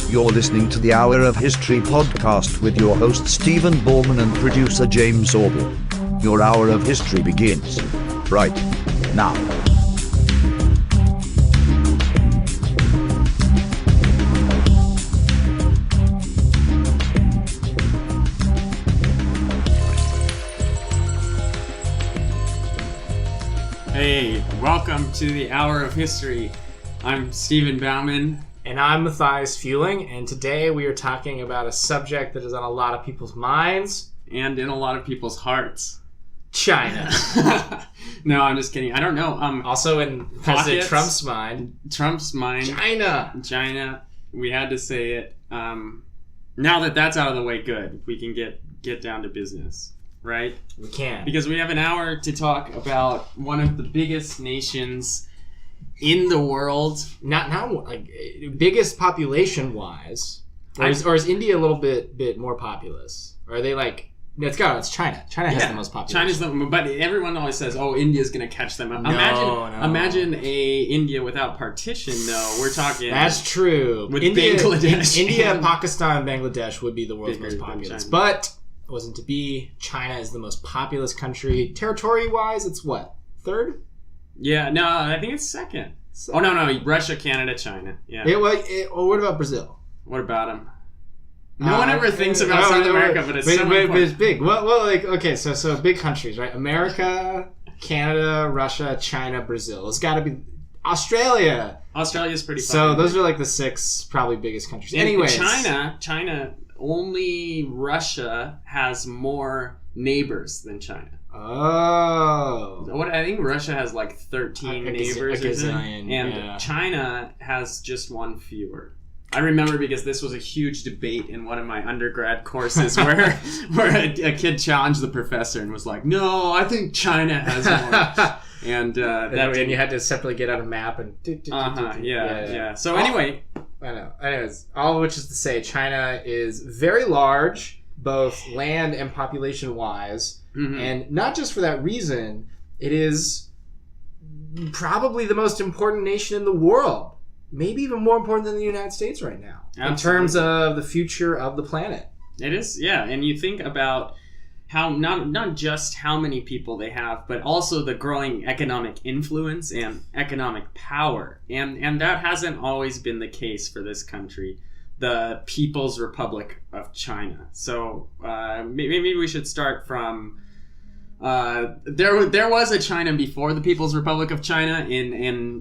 You're listening to the Hour of History podcast with your host Stephen Ballman and producer James Orwell. Your Hour of History begins right now. Hey, welcome to the Hour of History. I'm Stephen Bauman. And I'm Mathias Fueling, and today we are talking about a subject that is on a lot of people's minds. And in a lot of people's hearts. China. No, I'm just kidding. I don't know. Also in President Trump's mind. China. We had to say it. Now that that's out of the way, good. We can get down to business. Right? We can. Because we have an hour to talk about one of the biggest nations in the world. Not like biggest population wise. Or is India a little bit more populous? Or are they like it's China. China has the most population. But everyone always says, "Oh, India's going to catch them." Imagine a India without partition. Though we're talking. That's true. With Bangladesh, India, Pakistan, Bangladesh would be the world's most populous. But it wasn't to be. China is the most populous country. Territory-wise, it's what? Third? Yeah, no, I think it's second. Oh, no, Russia, Canada, China. Yeah. What about Brazil? What about them? No one ever thinks about South America, but it's so important. But it's big. Well, like, okay, so big countries, right? America, Canada, Russia, China, Brazil. It's got to be Australia. Australia's pretty popular. So those are like the six probably biggest countries. Anyways. China, only Russia has more neighbors than China. Oh. I think Russia has like 13 neighbors. And China has just one fewer. I remember because this was a huge debate in one of my undergrad courses where a kid challenged the professor and was like, "No, I think China has more." And you had to separately get out a map and yeah. So anyway, I know. Anyways, all of which is to say, China is very large, both land and population wise, and not just for that reason. It is probably the most important nation in the world. Maybe even more important than the United States right now. Absolutely. In terms of the future of the planet. It is, yeah. And you think about how not just how many people they have, but also the growing economic influence and economic power. And that hasn't always been the case for this country, the People's Republic of China. So maybe we should start from... there was a China before the People's Republic of China. In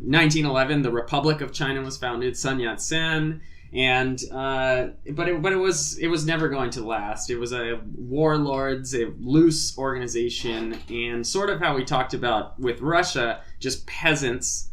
1911, the Republic of China was founded, Sun Yat-sen, and but it was never going to last. It was a warlords, a loose organization, and sort of how we talked about with Russia, just peasants,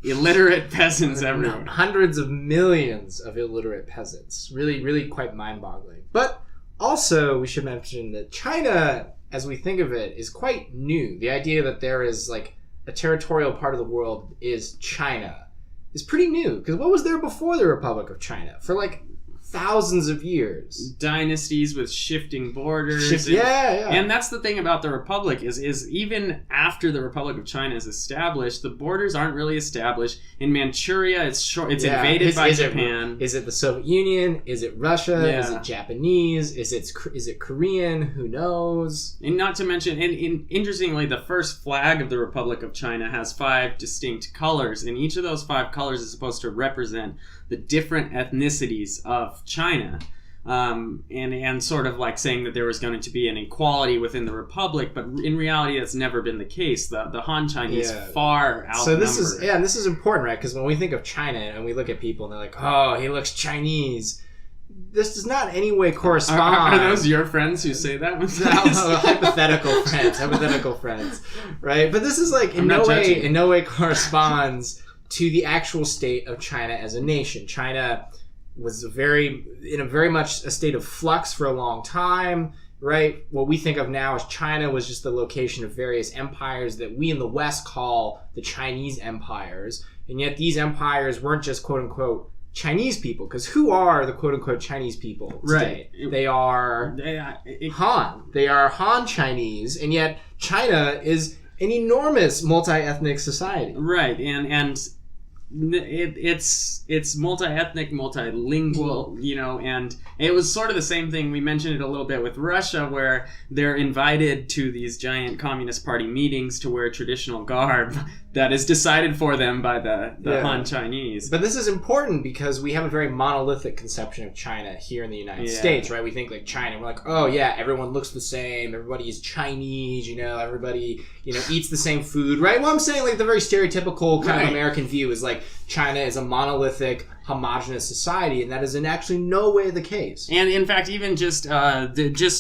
illiterate peasants everywhere. Hundreds of millions of illiterate peasants. Really, really quite mind-boggling. But also, we should mention that China, as we think of it, is quite new. The idea that there is like a territorial part of the world is China is pretty new. Because what was there before the Republic of China? For like thousands of years. Dynasties with shifting borders. And that's the thing about the Republic is even after the Republic of China is established, the borders aren't really established. In Manchuria, it's invaded by Japan. Is it the Soviet Union? Is it Russia? Yeah. Is it Japanese? Is it Korean? Who knows? And not to mention, and interestingly, the first flag of the Republic of China has 5 distinct colors, and each of those 5 colors is supposed to represent the different ethnicities of China, and sort of like saying that there was going to be an equality within the Republic, but in reality that's never been the case. The Han Chinese far outnumber. So this is important, right? Because when we think of China and we look at people and they're like, "Oh, he looks Chinese," this does not in any way correspond. Are those your friends who say that? hypothetical friends, right? But this is like in no way corresponds to the actual state of China as a nation. China was very much a state of flux for a long time, right? What we think of now as China was just the location of various empires that we in the West call the Chinese empires. And yet these empires weren't just quote-unquote Chinese people, because who are the quote-unquote Chinese people today? Right. They are Han. They are Han Chinese, and yet China is an enormous multi-ethnic society. Right, and it's multi-ethnic, multilingual, you know, and it was sort of the same thing. We mentioned it a little bit with Russia, where they're invited to these giant Communist Party meetings to wear traditional garb that is decided for them by the Han Chinese. But this is important because we have a very monolithic conception of China here in the United States, right? We think like China, we're like, oh yeah, everyone looks the same, everybody is Chinese, you know, everybody, you know, eats the same food, right? Well, I'm saying like the very stereotypical kind of American view is like China is a monolithic, homogenous society, and that is in actually no way the case. And in fact, even just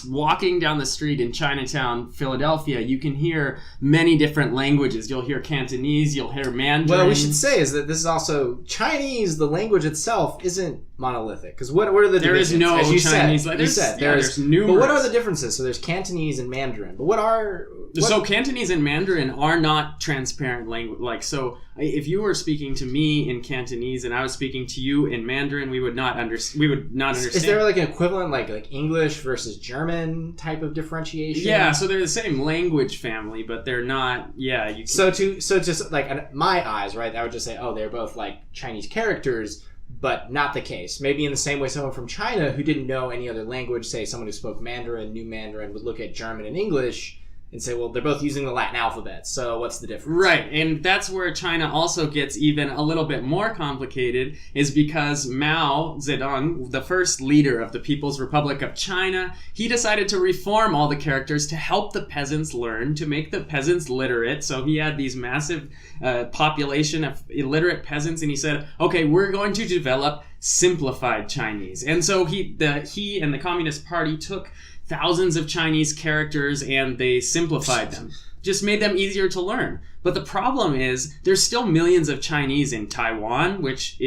walking down the street in Chinatown, Philadelphia, you can hear many different languages. You'll hear Cantonese, you'll hear Mandarin. Well, we should say is that this is also Chinese. The language itself isn't monolithic, because what are the divisions? There is no as you Chinese. There's numerous. But what are the differences? So there's Cantonese and Mandarin. But so Cantonese and Mandarin are not transparent language. Like, so if you were speaking to me in Cantonese and I was speaking to you in Mandarin, we would not understand. Is there like an equivalent, like English versus German type of differentiation? Yeah, so they're the same language family, but they're not. Yeah, you. So just like in my eyes, right? I would just say, oh, they're both like Chinese characters. But not the case. Maybe in the same way someone from China who didn't know any other language, say someone who spoke Mandarin, knew Mandarin, would look at German and English and say, well, they're both using the Latin alphabet, so what's the difference? Right, and that's where China also gets even a little bit more complicated, is because Mao Zedong, the first leader of the People's Republic of China, he decided to reform all the characters to help the peasants learn, to make the peasants literate. So he had these massive population of illiterate peasants, and he said, okay, we're going to develop simplified Chinese. And so he and the Communist Party took thousands of Chinese characters and they simplified them. Just made them easier to learn. But the problem is there's still millions of Chinese in Taiwan, which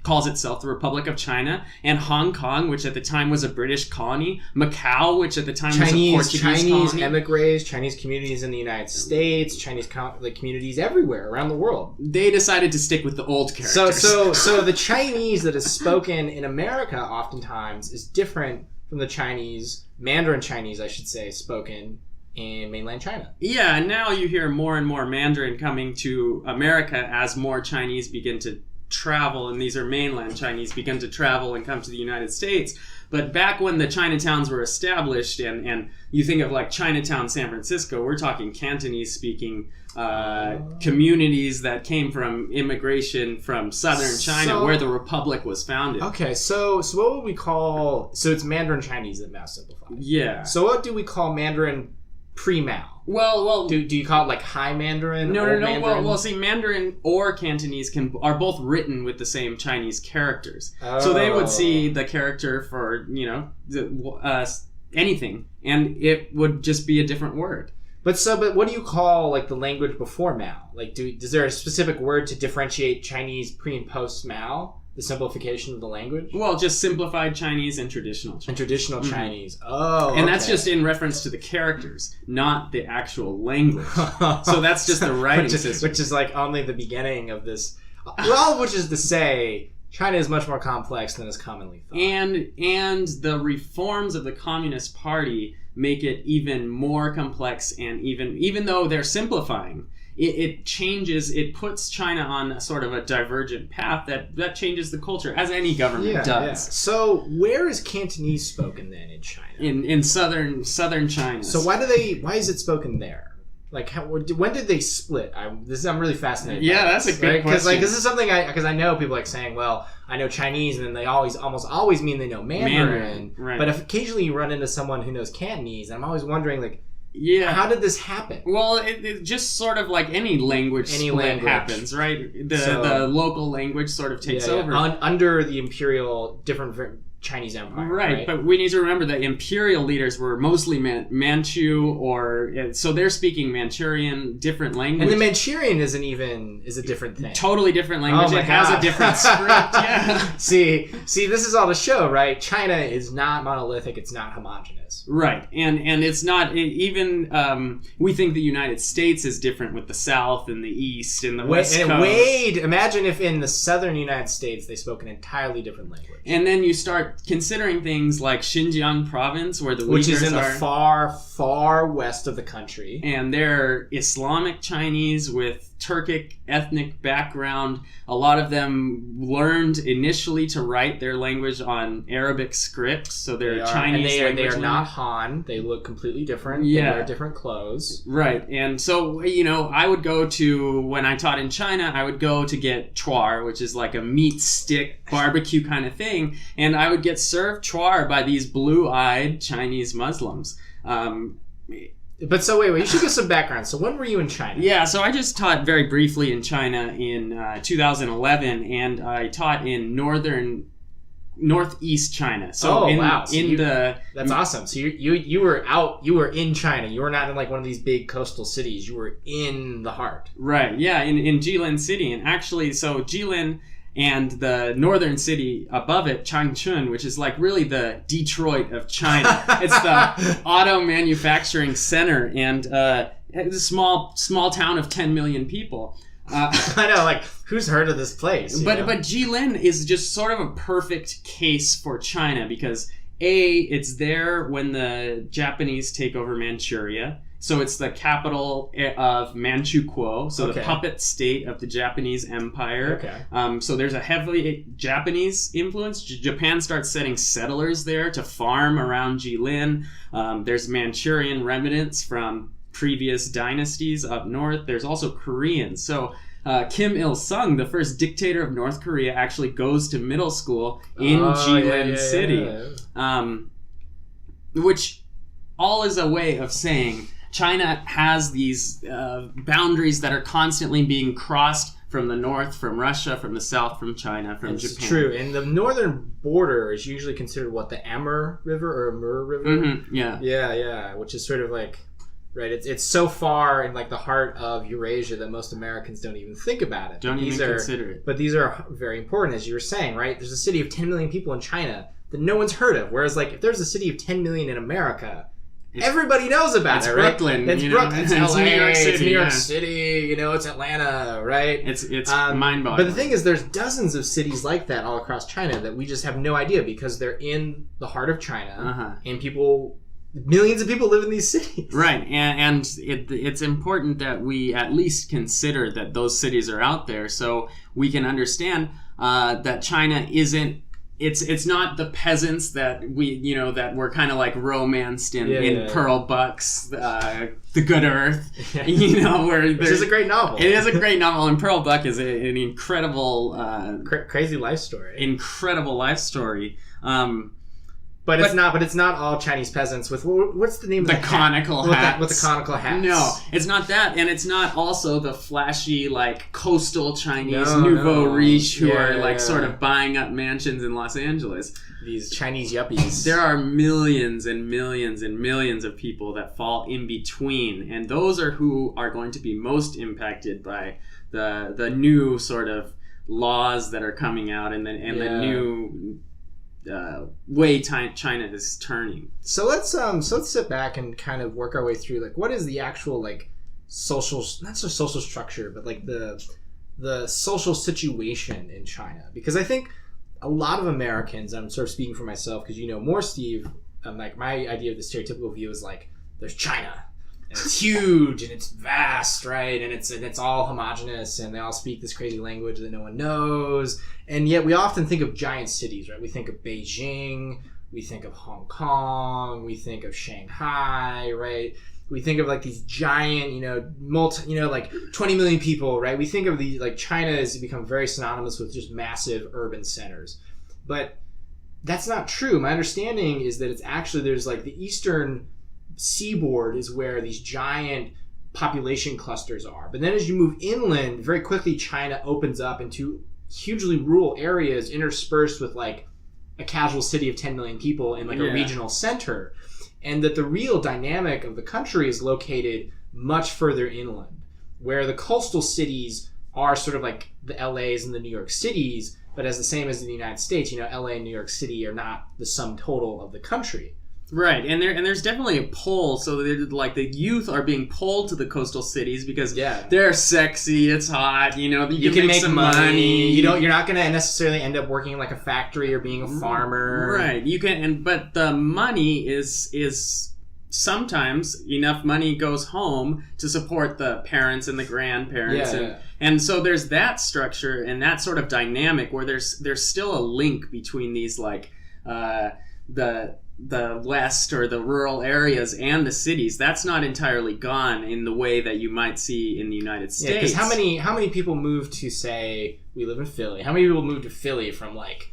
calls itself the Republic of China, and Hong Kong, which at the time was a British colony, Macau, which at the time was a Portuguese colony. Emigres, Chinese communities in the United States, Chinese communities everywhere around the world. They decided to stick with the old characters. So the Chinese that is spoken in America oftentimes is different from the Chinese, Mandarin Chinese, I should say, spoken in mainland China. Yeah, and now you hear more and more Mandarin coming to America as more Chinese begin to travel, and these are mainland Chinese, begin to travel and come to the United States. But back when the Chinatowns were established, and you think of like Chinatown, San Francisco, we're talking Cantonese-speaking communities that came from immigration from southern China, where the Republic was founded. Okay, so what would we call... So it's Mandarin Chinese that Mao simplified. Yeah. So what do we call Mandarin pre-Mao? Well, do you call it like High Mandarin? No. Well, see, Mandarin or Cantonese are both written with the same Chinese characters. Oh. So they would see the character for anything, and it would just be a different word. But what do you call like the language before Mao? Like, is there a specific word to differentiate Chinese pre and post Mao? The simplification of the language? Well, just simplified Chinese and traditional Chinese. And traditional Chinese. Oh, and that's just in reference to the characters, not the actual language. So that's just the writing system. Which is like only the beginning of this. Well, which is to say, China is much more complex than is commonly thought. And the reforms of the Communist Party make it even more complex, and even though they're simplifying, it changes, it puts China on sort of a divergent path that changes the culture, as any government does. Yeah. So where is Cantonese spoken then in China? In southern China. So why is it spoken there? Like, when did they split? I'm really fascinated. Yeah, that's a good question. Because this is something because I know people like saying, well, I know Chinese, and then they almost always mean they know Mandarin. Right. But if occasionally you run into someone who knows Cantonese, I'm always wondering, like, yeah, how did this happen? Well, it just sort of like any language happens, right? The local language sort of takes over under the imperial different Chinese Empire. Right, but we need to remember that imperial leaders were mostly Manchu, so they're speaking Manchurian, different language. And the Manchurian is a different thing. Totally different language. It has a different script. Yeah. See, this is all to show, right? China is not monolithic. It's not homogenous. Right, and it's not even. We think the United States is different with the South and the East and the West Coast. Imagine if in the southern United States they spoke an entirely different language. And then you start considering things like Xinjiang province, where the Uyghurs which is in the far, far west of the country, and they're Islamic Chinese with Turkic ethnic background. A lot of them learned initially to write their language on Arabic script, so they're Chinese. And they are not Han. They look completely different. Yeah. They wear different clothes. Right. And so, I would go to, when I taught in China, I would go to get chuar, which is like a meat stick barbecue kind of thing, and I would get served chuar by these blue-eyed Chinese Muslims. But so wait, you should give some background. So when were you in China? Yeah, so I just taught very briefly in China in 2011, and I taught in northeast China. So wow! So that's awesome. So you were in China. You were not in like one of these big coastal cities. You were in the heart. Right. Yeah, in Jilin City, and actually, so Jilin and the northern city above it, Changchun, which is like really the Detroit of China. It's the auto manufacturing center, and it's a small town of 10 million people. I know, like, who's heard of this place? But Jilin is just sort of a perfect case for China because it's there when the Japanese take over Manchuria. So it's the capital of Manchukuo, so the puppet state of the Japanese Empire. Okay. So there's a heavily Japanese influence. Japan starts setting settlers there to farm around Jilin. There's Manchurian remnants from previous dynasties up north. There's also Koreans. So Kim Il-sung, the first dictator of North Korea, actually goes to middle school in Jilin City. Which all is a way of saying China has these boundaries that are constantly being crossed from the north, from Russia, from the south, from China, from Japan. It's true. And the northern border is usually considered the Amur River or Amur River? Mm-hmm. Yeah. Yeah, which is sort of like, right, it's so far in like the heart of Eurasia that most Americans don't even think about it. Don't even consider it. But these are very important, as you were saying, right? There's a city of 10 million people in China that no one's heard of. Whereas like if there's a city of 10 million in America, everybody knows about it, right? Brooklyn, it's Brooklyn. It's LA. New York City. It's New York City. It's Atlanta, right? It's mind-boggling. But the thing is, there's dozens of cities like that all across China that we just have no idea because they're in the heart of China, and millions of people live in these cities. Right, and it's important that we at least consider that those cities are out there, so we can understand that China isn't. It's not the peasants that that were kind of like romanced in Pearl Buck's The Good Earth, which is a great novel. It is a great novel, and Pearl Buck is an incredible, crazy life story. Incredible life story. But it's not all Chinese peasants with what's the name of the conical hats. With the conical hats. No, it's not that, and it's not also the flashy like coastal Chinese nouveau riche who are sort of buying up mansions in Los Angeles. These Chinese yuppies. There are millions and millions and millions of people that fall in between, and those are who are going to be most impacted by the new sort of laws that are coming out and the new way China is turning. So let's sit back and kind of work our way through like what is the actual like social, not just social structure, but like the social situation in China, because I think a lot of Americans, I'm sort of speaking for myself because more, Steve, like my idea of the stereotypical view is like there's China and it's huge and it's vast, right? And it's all homogenous and they all speak this crazy language that no one knows. And yet we often think of giant cities, right? We think of Beijing, we think of Hong Kong, we think of Shanghai, right? We think of like these giant, like 20 million people, right? We think of these, like China has become very synonymous with just massive urban centers. But that's not true. My understanding is that it's actually, there's like the eastern seaboard is where these giant population clusters are. But then as you move inland, very quickly China opens up into hugely rural areas interspersed with like a casual city of 10 million people in like a regional center. And that the real dynamic of the country is located much further inland, where the coastal cities are sort of like the LAs and the New York Cities, but as the same as in the United States, LA and New York City are not the sum total of the country. Right, and there's definitely a pull. So like the youth are being pulled to the coastal cities because they're sexy, it's hot. You can make some money. You're not going to necessarily end up working in like a factory or being a farmer. Right, you can, but the money is sometimes enough money goes home to support the parents and the grandparents, and so there's that structure and that sort of dynamic where there's still a link between these like the West or the rural areas and the cities. That's not entirely gone in the way that you might see in the United States. Because how many people move to, say, we live in Philly? How many people move to Philly from like,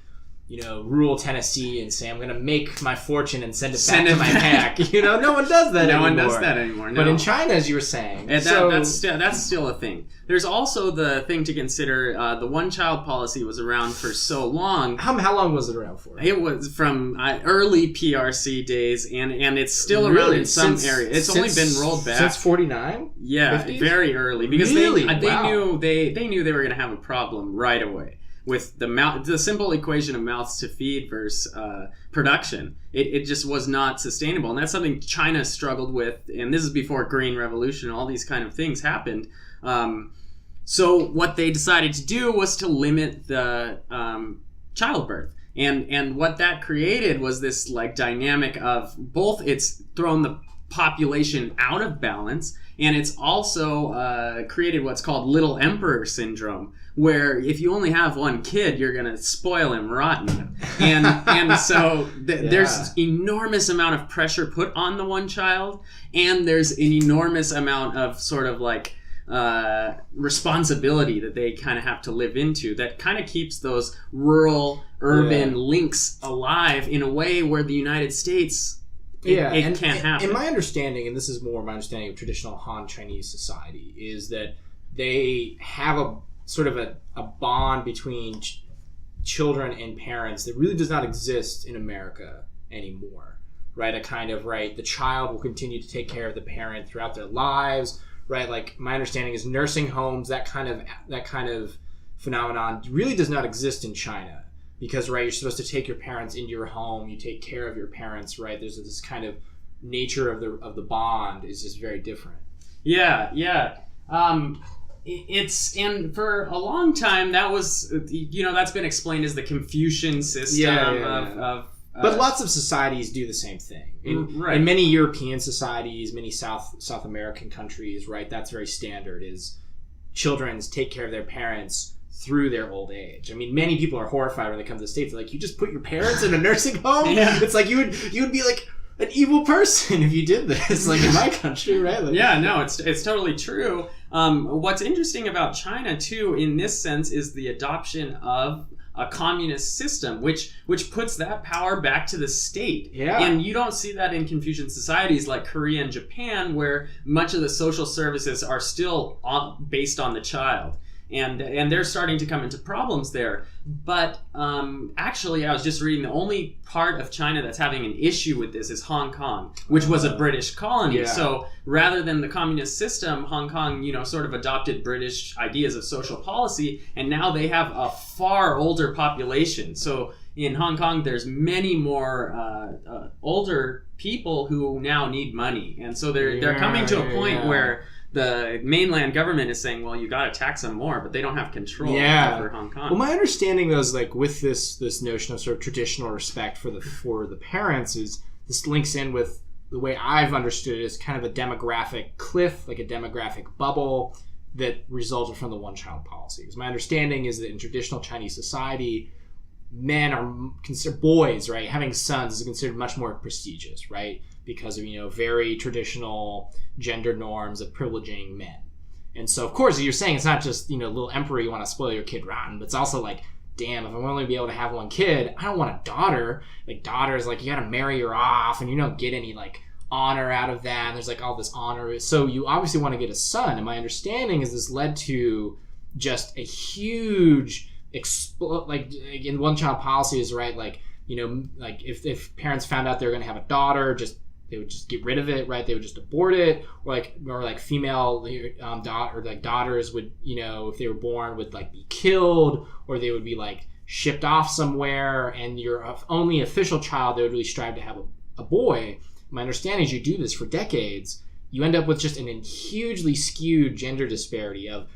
rural Tennessee and say, I'm going to make my fortune and send it back to my pack? No one does that anymore. No one does that anymore, no. But in China, as you were saying... And that's still a thing. There's also the thing to consider, the one-child policy was around for so long. How long was it around for? It was from early PRC days, and it's still around in some areas. It's only been rolled back. Since 49? Yeah, 50s? Very early. Because really? they knew they were going to have a problem right away. With the simple equation of mouths to feed versus production, it just was not sustainable, and that's something China struggled with. And this is before Green Revolution, all these kind of things happened. So what they decided to do was to limit the childbirth, and what that created was this like dynamic of both it's thrown the population out of balance, and it's also created what's called Little Emperor syndrome, where if you only have one kid, you're gonna spoil him rotten, and so there's enormous amount of pressure put on the one child, and there's an enormous amount of sort of like responsibility that they kind of have to live into that kind of keeps those rural urban links alive in a way where the United States it can't happen. In my understanding, and this is more my understanding of traditional Han Chinese society, is that they have a sort of a bond between children and parents that really does not exist in America anymore, right? A kind of, the child will continue to take care of the parent throughout their lives, right? Like, my understanding is nursing homes, that kind of phenomenon really does not exist in China. Because, you're supposed to take your parents into your home, you take care of your parents, right? There's this kind of nature of the bond is just very different. Yeah. And for a long time that was, that's been explained as the Confucian system of but lots of societies do the same thing. In many European societies, many South American countries, right? That's very standard, is children take care of their parents through their old age. I mean, many people are horrified when they come to the States. They're like, you just put your parents in a nursing home? Yeah. It's like you would be like an evil person if you did this, like in my country, right? Like, it's totally true. What's interesting about China too, in this sense, is the adoption of a communist system, which puts that power back to the state. Yeah. And you don't see that in Confucian societies like Korea and Japan, where much of the social services are still based on the child. And they're starting to come into problems there. But actually, I was just reading, the only part of China that's having an issue with this is Hong Kong, which was a British colony. Yeah. So rather than the communist system, Hong Kong, sort of adopted British ideas of social policy, and now they have a far older population. So in Hong Kong, there's many more older people who now need money. And so they're coming to a point where the mainland government is saying, well, you got to tax them more, but they don't have control over Hong Kong. Well, my understanding though is like with this notion of sort of traditional respect for the parents, is this links in with the way I've understood it as kind of a demographic cliff, like a demographic bubble that resulted from the one-child policy. Because my understanding is that in traditional Chinese society, men are considered boys, right? Having sons is considered much more prestigious, right? Because of, very traditional gender norms of privileging men. And so, of course, you're saying it's not just, little emperor, you want to spoil your kid rotten, but it's also like, damn, if I'm only be able to have one kid, I don't want a daughter. Like, daughters, like, you got to marry her off, and you don't get any, like, honor out of that. And there's, like, all this honor. So you obviously want to get a son. And my understanding is this led to just a huge, in one-child policies, right? Like, like, if parents found out they were going to have a daughter, they would just get rid of it, right? They would just abort it, or like female daughters would, if they were born, would like be killed, or they would be like shipped off somewhere. And your only official child, they would really strive to have a boy. My understanding is you do this for decades, you end up with just an hugely skewed gender disparity of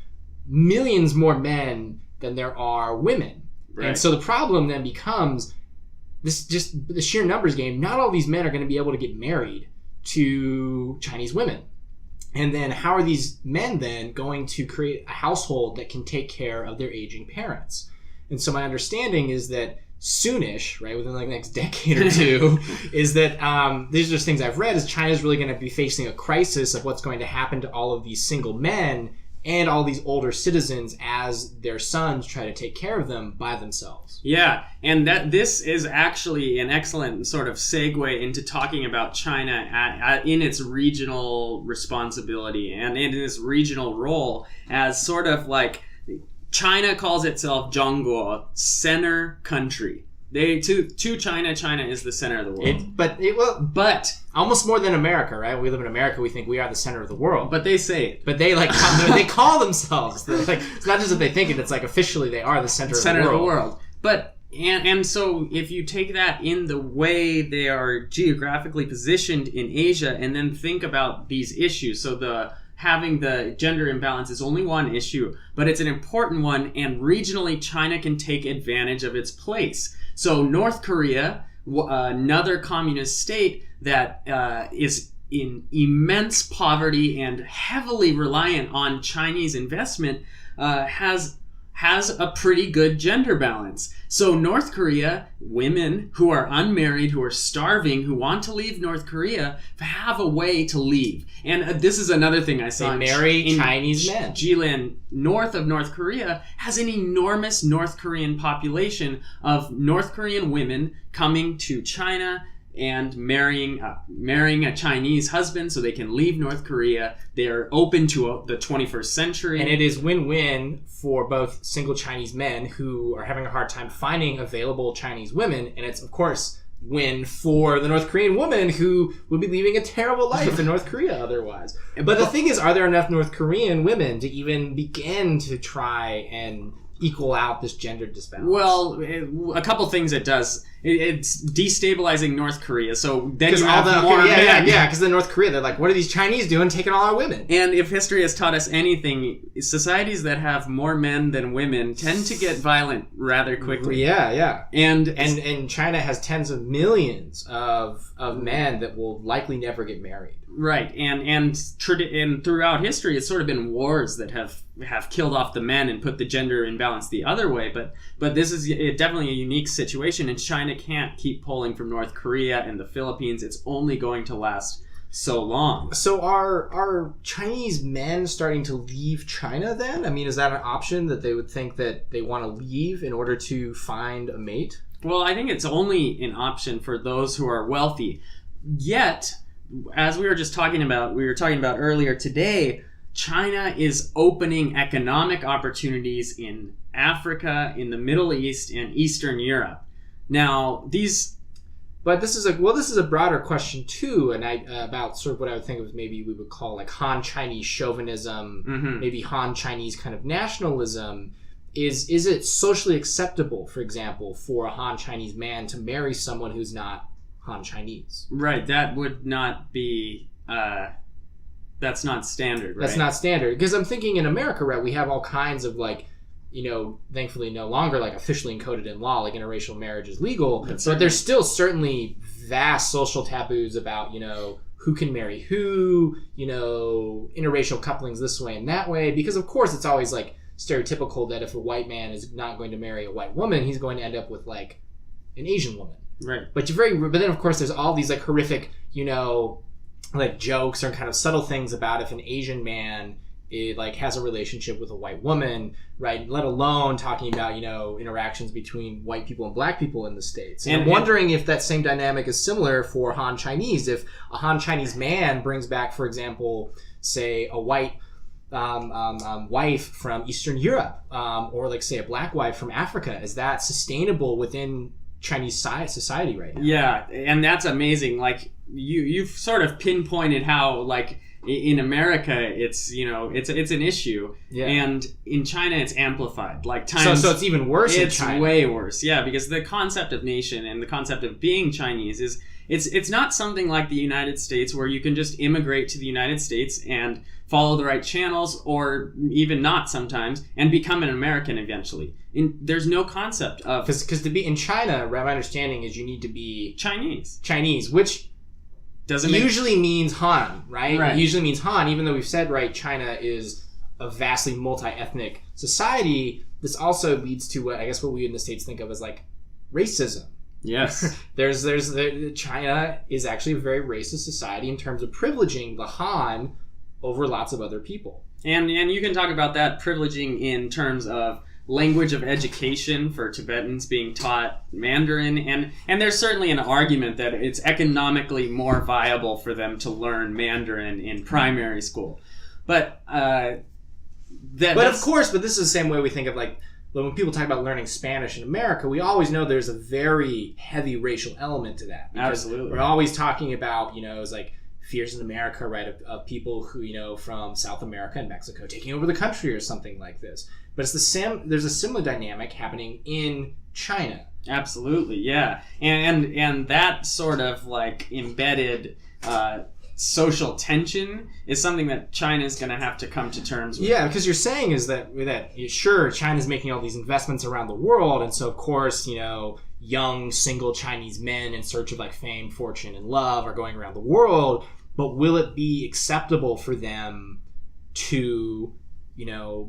millions more men than there are women. Right. And so the problem then becomes this, just the sheer numbers game. Not all these men are going to be able to get married to Chinese women? And then how are these men then going to create a household that can take care of their aging parents? And so my understanding is that soonish, right, within like the next decade or two, is that these are just things I've read, is China's really going to be facing a crisis of what's going to happen to all of these single men and all these older citizens as their sons try to take care of them by themselves. Yeah, and this is actually an excellent sort of segue into talking about China in its regional responsibility and in its regional role as sort of like China calls itself Zhongguo, center country. To China, China is the center of the world. But almost more than America, right? We live in America, we think we are the center of the world. But they say it. But they they call themselves. Like, it's not just that they think it, it's like officially they are the center of the world. But and so if you take that in the way they are geographically positioned in Asia and then think about these issues, so having the gender imbalance is only one issue, but it's an important one, and regionally China can take advantage of its place. So North Korea, another communist state that is in immense poverty and heavily reliant on Chinese investment, has a pretty good gender balance. So North Korea, women who are unmarried, who are starving, who want to leave North Korea, have a way to leave. And this is another thing I saw. They marry Chinese men. Jilin, north of North Korea, has an enormous North Korean population of North Korean women coming to China and marrying a Chinese husband so they can leave North Korea. They're open to the 21st century. And it is win-win for both single Chinese men who are having a hard time finding available Chinese women, and it's, of course, win for the North Korean woman who would be leading a terrible life in North Korea otherwise. But the thing is, are there enough North Korean women to even begin to try and equal out this gender disbalance? Well, a couple things it does. It's destabilizing North Korea. So then you have more men. Yeah, because in North Korea, they're like, what are these Chinese doing taking all our women? And if history has taught us anything, societies that have more men than women tend to get violent rather quickly. Yeah. And China has tens of millions of men that will likely never get married. Right, and throughout history, it's sort of been wars that have killed off the men and put the gender imbalance the other way. But this is definitely a unique situation, and China can't keep pulling from North Korea and the Philippines. It's only going to last so long. So are Chinese men starting to leave China then? I mean, is that an option that they would think that they want to leave in order to find a mate? Well, I think it's only an option for those who are wealthy. Yet, as we were talking about earlier today, China is opening economic opportunities in Africa, in the Middle East, and Eastern Europe. Now, But this is a broader question too, and about sort of what I would think of maybe we would call like Han Chinese chauvinism, maybe Han Chinese kind of nationalism. Is it socially acceptable, for example, for a Han Chinese man to marry someone who's not Han Chinese? Right, that would not be. That's not standard, right? That's not standard, because I'm thinking in America, right, we have all kinds of like, thankfully no longer like officially encoded in law, like interracial marriage is legal, but there's still certainly vast social taboos about, who can marry who, interracial couplings this way and that way, because of course it's always like stereotypical that if a white man is not going to marry a white woman, he's going to end up with like an Asian woman. Right. But then of course there's all these like horrific, like jokes or kind of subtle things about if an Asian man has a relationship with a white woman, right? Let alone talking about, interactions between white people and black people in the States. And I'm wondering if that same dynamic is similar for Han Chinese. If a Han Chinese man brings back, for example, say a white wife from Eastern Europe, or like say a black wife from Africa, is that sustainable within Chinese society right now? Yeah, and that's amazing. Like you've sort of pinpointed how like in America it's it's an issue, and in China it's amplified like times. So it's even worse. It's in China. Way worse. Yeah, because the concept of nation and the concept of being Chinese is it's not something like the United States where you can just immigrate to the United States and follow the right channels, or even not sometimes, and become an American eventually. There's no concept of... Because to be in China, my understanding is you need to be... Chinese, which usually means Han, right? It usually means Han, even though we've said, right, China is a vastly multi-ethnic society. This also leads to what we in the States think of as like racism. Yes. China is actually a very racist society in terms of privileging the Han over lots of other people. And you can talk about that privileging in terms of language of education for Tibetans being taught Mandarin, and there's certainly an argument that it's economically more viable for them to learn Mandarin in primary school. But of course, this is the same way we think of like when people talk about learning Spanish in America, we always know there's a very heavy racial element to that. Absolutely. We're always talking about, it's like fears in America, right, of people who, from South America and Mexico taking over the country or something like this. But it's there's a similar dynamic happening in China. Absolutely, yeah. And that sort of like embedded social tension is something that China is going to have to come to terms with. Yeah, because you're saying is that sure, China's making all these investments around the world, and so of course, young single Chinese men in search of like fame, fortune, and love are going around the world, but will it be acceptable for them to,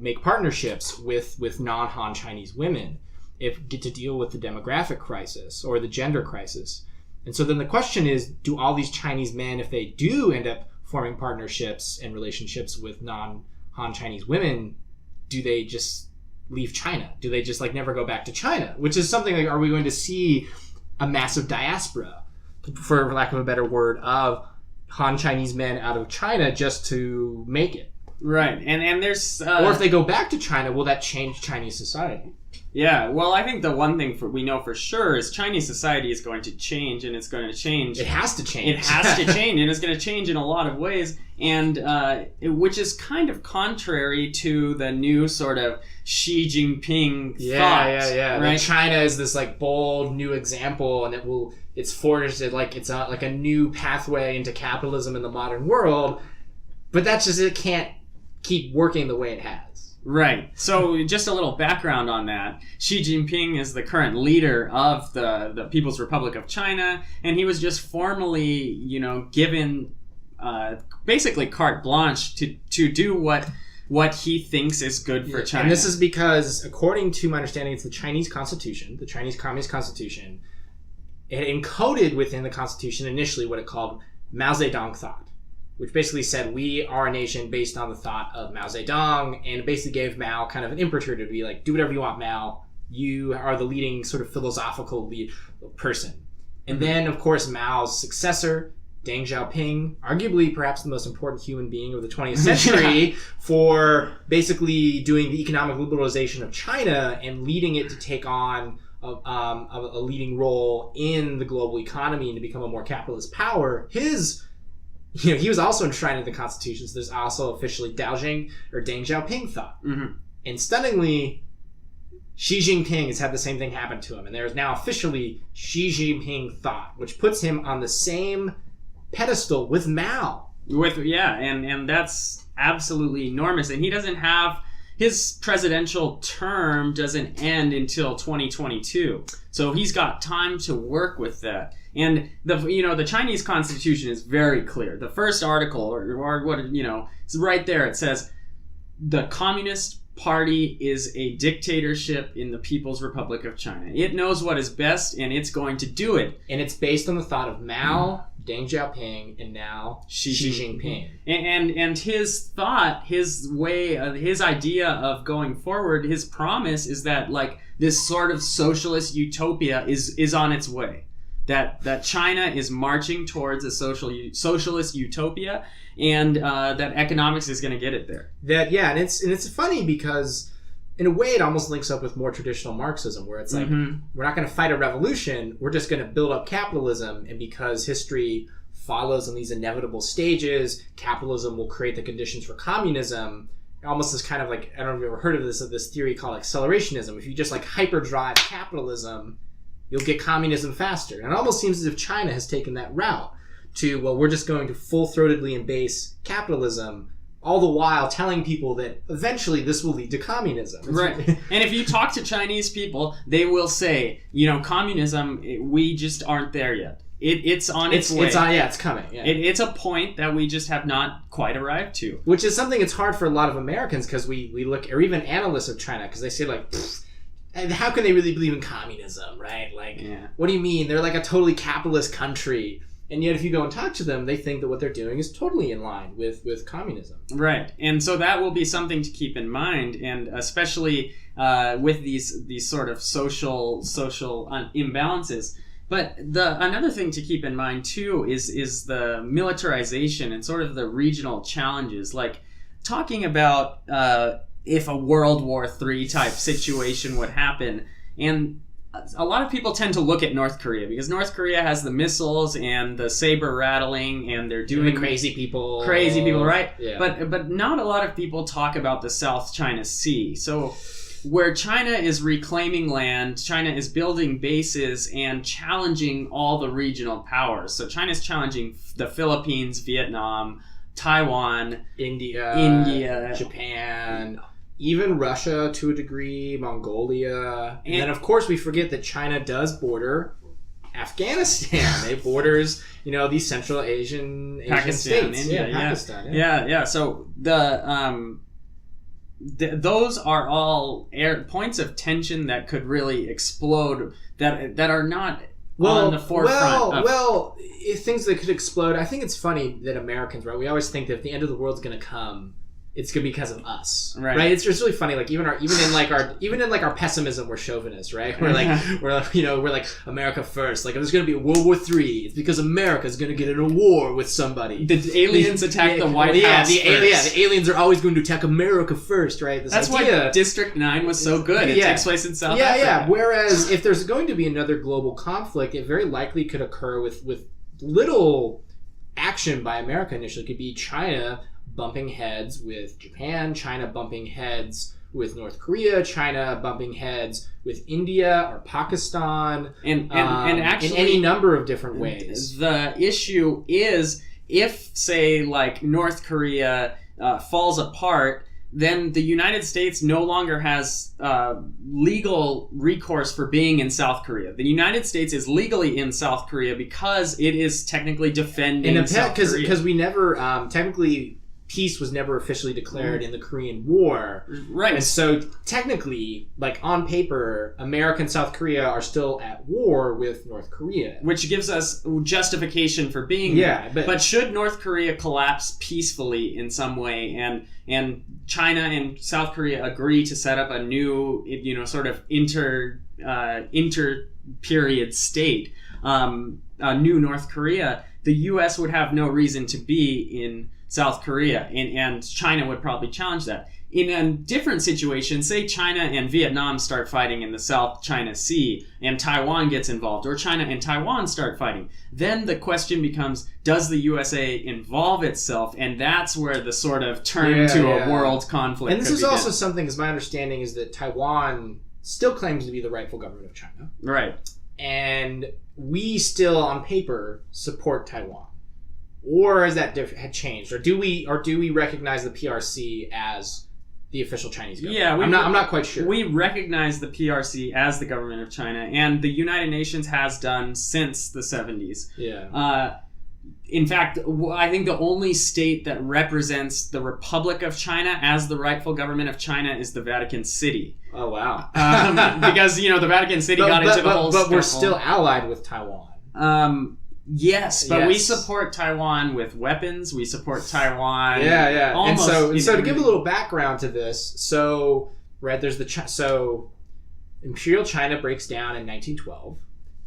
make partnerships with non-Han Chinese women to deal with the demographic crisis or the gender crisis? And so then the question is, do all these Chinese men, if they do end up forming partnerships and relationships with non-Han Chinese women, do they just leave China? Do they just like never go back to China? Which is something like, are we going to see a massive diaspora, for lack of a better word, of Han Chinese men out of China just to make it? Right. And there's... or if they go back to China, will that change Chinese society? Yeah, well, I think the one thing we know for sure is Chinese society is going to change, and it's going to change. It has to change. It has to change, and it's going to change in a lot of ways, and which is kind of contrary to the new sort of Xi Jinping thought. Yeah. Right? Like China is this like bold new example, and it's forged like it's like a new pathway into capitalism in the modern world, but that's just, it can't keep working the way it has. Right. So just a little background on that. Xi Jinping is the current leader of the People's Republic of China, and he was just formally, given basically carte blanche to do what he thinks is good for China. And this is because, according to my understanding, it's the Chinese Constitution, the Chinese Communist Constitution. It encoded within the Constitution initially what it called Mao Zedong thought, which basically said we are a nation based on the thought of Mao Zedong, and it basically gave Mao kind of an imprimatur to be like, do whatever you want, Mao. You are the leading sort of philosophical person. And then, of course, Mao's successor, Deng Xiaoping, arguably perhaps the most important human being of the 20th century, for basically doing the economic liberalization of China and leading it to take on a leading role in the global economy and to become a more capitalist power. He was also enshrined in the Constitution, so there's also officially Deng Xiaoping thought. Mm-hmm. And stunningly, Xi Jinping has had the same thing happen to him, and there is now officially Xi Jinping thought, which puts him on the same pedestal with Mao. And that's absolutely enormous. And he doesn't have, his presidential term doesn't end until 2022, so he's got time to work with that. And the Chinese Constitution is very clear. The first article, or what it's right there. It says the Communist Party is a dictatorship in the People's Republic of China. It knows what is best, and it's going to do it. And it's based on the thought of Mao, Deng Xiaoping, and now Xi Jinping. And his thought, his way, his idea of going forward, his promise is that like this sort of socialist utopia is on its way. That China is marching towards a socialist utopia, and that economics is going to get it there. And it's funny because in a way it almost links up with more traditional Marxism, where it's like, we're not going to fight a revolution, we're just going to build up capitalism, and because history follows in these inevitable stages, capitalism will create the conditions for communism. Almost this kind of like, I don't know if you've ever heard of this theory called accelerationism. If you just like hyperdrive capitalism, you'll get communism faster. And it almost seems as if China has taken that route to, well, we're just going to full-throatedly embrace capitalism, all the while telling people that eventually this will lead to communism. Right. And if you talk to Chinese people, they will say, communism, we just aren't there yet. It's on its way. It's coming. Yeah. It's a point that we just have not quite arrived to. Which is something it's hard for a lot of Americans because we look, or even analysts of China, because they say like, how can they really believe in communism, right? Like, what do you mean? They're like a totally capitalist country. And yet, if you go and talk to them, they think that what they're doing is totally in line with communism. Right, and so that will be something to keep in mind, and especially with these sort of social imbalances. But another thing to keep in mind too is the militarization and sort of the regional challenges. Like talking about if a World War III type situation would happen, and a lot of people tend to look at North Korea because North Korea has the missiles and the saber rattling, and they're doing crazy people, right? Yeah. But not a lot of people talk about the South China Sea. So where China is reclaiming land, China is building bases and challenging all the regional powers. So China's challenging the Philippines, Vietnam, Taiwan, India, Japan, even Russia to a degree, Mongolia. And then, of course, we forget that China does border Afghanistan. It borders, these Central Asian Pakistan, states. India, Pakistan. Yeah. So those are all points of tension that could really explode that are not on the forefront. Things that could explode. I think it's funny that Americans, right? We always think that if the end of the world's going to come, it's gonna be because of us, right? It's just really funny. Like even in our pessimism, we're chauvinists, right? We're like America first. Like if there's gonna be a World War III, it's because America's gonna get in a war with somebody. The aliens attack the White House. The aliens are always going to attack America first, right? That's why District 9 was so good. It takes place in South Africa. Yeah. Whereas if there's going to be another global conflict, it very likely could occur with little action by America initially. It could be China bumping heads with Japan, China bumping heads with North Korea, China bumping heads with India or Pakistan, and actually in any number of different ways. The issue is if, say, like North Korea falls apart, then the United States no longer has legal recourse for being in South Korea. The United States is legally in South Korea because it is technically defending South Korea. Because we never technically. Peace was never officially declared in the Korean War. Right. And so technically, like on paper, America and South Korea are still at war with North Korea. Which gives us justification for being there. But should North Korea collapse peacefully in some way and China and South Korea agree to set up a new, sort of inter-period state, a new North Korea, the U.S. would have no reason to be in South Korea, and China would probably challenge that. In a different situation, say China and Vietnam start fighting in the South China Sea and Taiwan gets involved, or China and Taiwan start fighting, then the question becomes, does the USA involve itself? And that's where the sort of turn to a world conflict And this is begin. Also something, as my understanding, is that Taiwan still claims to be the rightful government of China. Right. And we still, on paper, support Taiwan. Or has that had changed? Or do we recognize the PRC as the official Chinese government? Yeah, I'm not quite sure. We recognize the PRC as the government of China, and the United Nations has done since the 70s. Yeah. In fact, I think the only state that represents the Republic of China as the rightful government of China is the Vatican City. Oh, wow. Because, the Vatican City got into the whole But we're still allied with Taiwan. Yes, but we support Taiwan with weapons. We support Taiwan. Yeah. Almost, and so to give a little background to this, there's so Imperial China breaks down in 1912,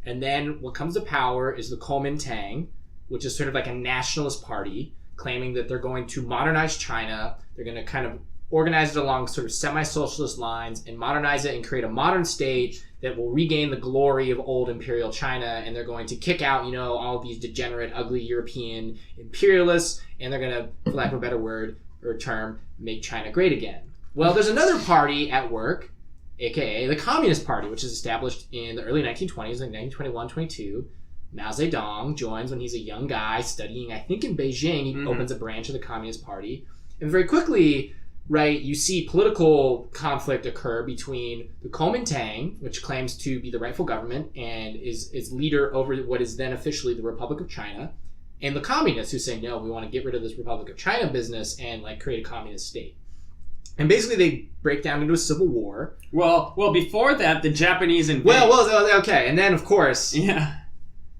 and then what comes to power is the Kuomintang, which is sort of like a nationalist party claiming that they're going to modernize China. They're going to kind of organize it along sort of semi-socialist lines and modernize it and create a modern state that will regain the glory of old imperial China, and they're going to kick out, all these degenerate, ugly European imperialists, and they're going to, for lack of a better word or term, make China great again. Well, there's another party at work, aka the Communist Party, which is established in the early 1920s, like 1921-22. Mao Zedong joins when he's a young guy studying, I think in Beijing. He opens a branch of the Communist Party. And very quickly, right, you see political conflict occur between the Kuomintang, which claims to be the rightful government and is leader over what is then officially the Republic of China, and the communists who say, no, we want to get rid of this Republic of China business and like create a communist state. And basically they break down into a civil war. Well, before that, the Japanese invade. Well, okay. And then, of course, yeah,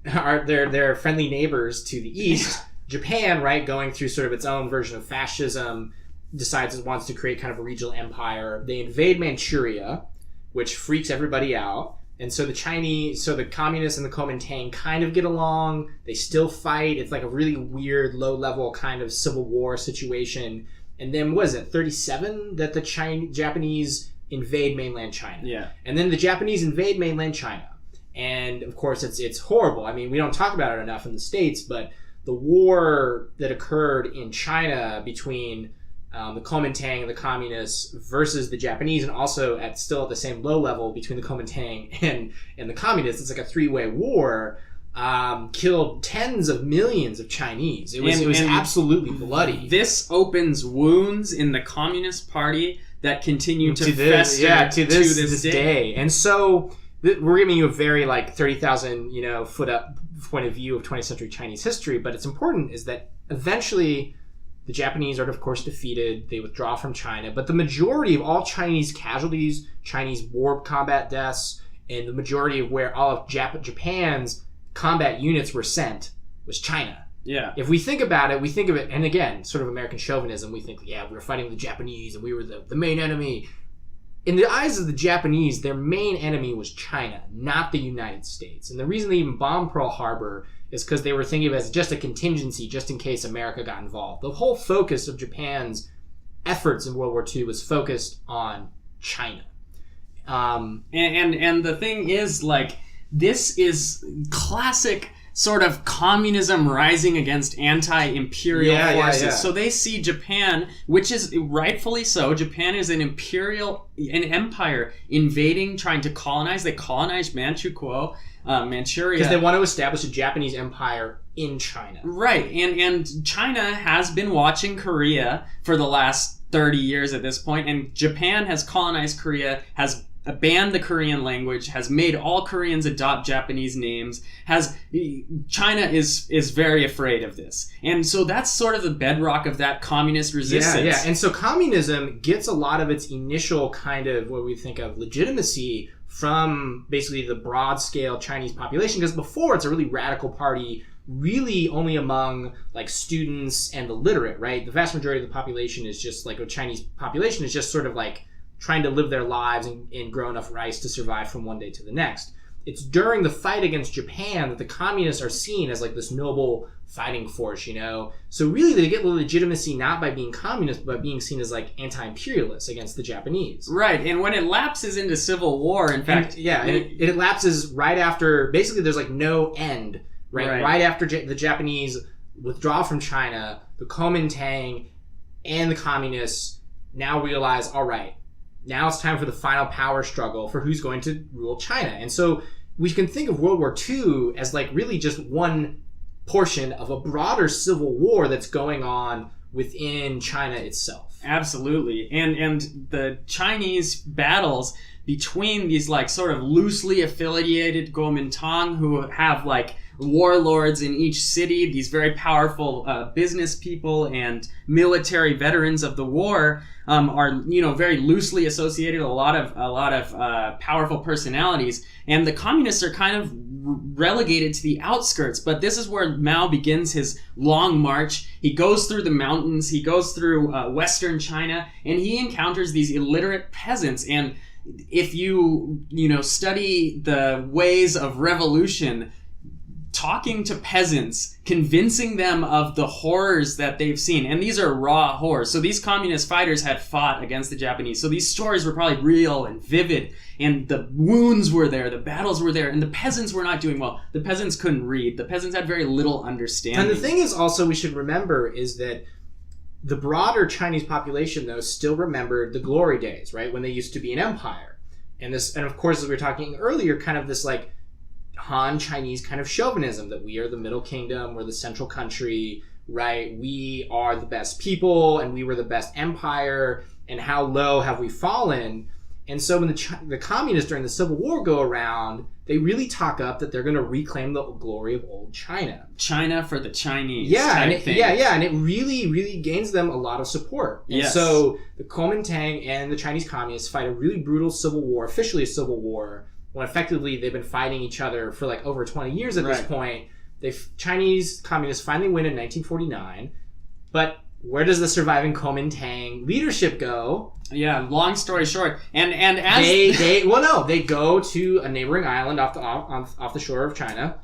their friendly neighbors to the east, Japan, right, going through sort of its own version of fascism, decides it wants to create kind of a regional empire. They invade Manchuria, which freaks everybody out. And so the communists and the Kuomintang kind of get along. They still fight. It's like a really weird, low-level kind of civil war situation. And then, what is it, 1937 that the Japanese invade mainland China? Yeah. And then the Japanese invade mainland China. And, of course, it's horrible. I mean, we don't talk about it enough in the States, but the war that occurred in China between the Kuomintang and the communists versus the Japanese, and also still at the same low level between the Kuomintang and the communists, it's like a three-way war, killed tens of millions of Chinese. It was absolutely bloody. This opens wounds in the Communist Party that continue to fester to this day. And so we're giving you a very like 30,000 foot up point of view of 20th century Chinese history, but it's important is that eventually the Japanese are, of course, defeated. They withdraw from China. But the majority of all Chinese casualties, Chinese war combat deaths, and the majority of where all of Japan's combat units were sent was China. Yeah. If we think about it, we think of it, and again, sort of American chauvinism, we think, yeah, we were fighting the Japanese and we were the main enemy. In the eyes of the Japanese, their main enemy was China, not the United States. And the reason they even bombed Pearl Harbor is because they were thinking of it as just a contingency, just in case America got involved. The whole focus of Japan's efforts in World War II was focused on China. And the thing is, like, this is classic sort of communism rising against anti-imperial forces. Yeah. So they see Japan, which is rightfully so. Japan is an empire invading, trying to colonize. They colonized Manchukuo, Manchuria. Because they want to establish a Japanese empire in China. Right. And China has been watching Korea for the last 30 years at this point, and Japan has colonized Korea, has banned the Korean language, has made all Koreans adopt Japanese names, China is very afraid of this. And so that's sort of the bedrock of that communist resistance. Yeah. And so communism gets a lot of its initial kind of what we think of legitimacy from basically the broad scale Chinese population, because before it's a really radical party, really only among like students and the literate, right? The vast majority of the population is just like a Chinese population is just sort of like trying to live their lives and grow enough rice to survive from one day to the next. It's during the fight against Japan that the communists are seen as like this noble fighting force, So really they get legitimacy not by being communist, but by being seen as like anti-imperialists against the Japanese. Right, and when it lapses into civil war, in fact... it lapses right after, basically there's like no end, right? Right after the Japanese withdraw from China, the Kuomintang and the communists now realize, all right, now it's time for the final power struggle for who's going to rule China. And so we can think of World War II as like really just one portion of a broader civil war that's going on within China itself. Absolutely. And the Chinese battles between these like sort of loosely affiliated Kuomintang who have like warlords in each city, these very powerful business people and military veterans of the war are very loosely associated, a lot of powerful personalities, and the communists are kind of relegated to the outskirts. But this is where Mao begins his long march. He goes through the mountains, he goes through western China, and he encounters these illiterate peasants. And if you study the ways of revolution, talking to peasants, convincing them of the horrors that they've seen. And these are raw horrors. So these communist fighters had fought against the Japanese. So these stories were probably real and vivid. And the wounds were there, the battles were there, and the peasants were not doing well. The peasants couldn't read. The peasants had very little understanding. And the thing is also we should remember is that the broader Chinese population, though, still remembered the glory days, right? When they used to be an empire. And of course, as we were talking earlier, kind of this like Han Chinese kind of chauvinism that we are the middle kingdom, we're the central country, right? We are the best people and we were the best empire. and how low have we fallen. And so when the communists during the Civil War go around, they really talk up that they're going to reclaim the glory of old China. China for the Chinese. And it really, really gains them a lot of support. And so the Kuomintang and the Chinese communists fight a really brutal civil war, officially a civil war, when effectively they've been fighting each other for like over 20 years at this point. Chinese communists finally win in 1949, but where does the surviving Kuomintang leadership go? Yeah, long story short, and as they go to a neighboring island off the shore of China,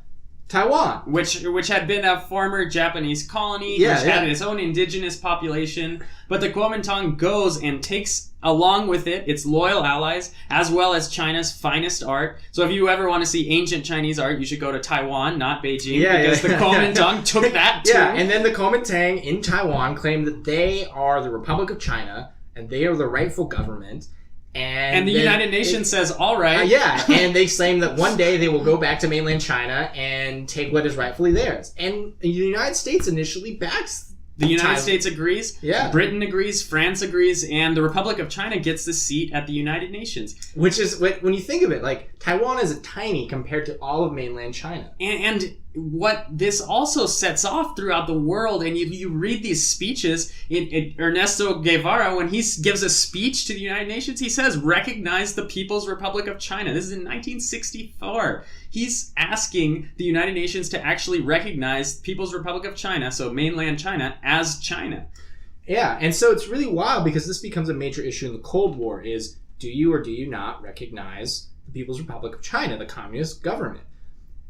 Taiwan, which had been a former Japanese colony, which had its own indigenous population. But the Kuomintang goes and takes along with it its loyal allies, as well as China's finest art. So if you ever want to see ancient Chinese art, you should go to Taiwan, not Beijing, because the Kuomintang took that too. Yeah, and then the Kuomintang in Taiwan claim that they are the Republic of China, and they are the rightful government. And the United Nations says, all right. And they claim that one day they will go back to mainland China and take what is rightfully theirs. And the United States initially backs the United States agrees, Britain agrees, France agrees, and the Republic of China gets the seat at the United Nations. Which is, when you think of it, like, Taiwan is tiny compared to all of mainland China. And what this also sets off throughout the world, and you read these speeches, Ernesto Guevara, when he gives a speech to the United Nations, he says, recognize the People's Republic of China. This is in 1964. He's asking the United Nations to actually recognize People's Republic of China, so mainland China, as China. Yeah, and so it's really wild because this becomes a major issue in the Cold War is, do you or do you not recognize the People's Republic of China, the communist government?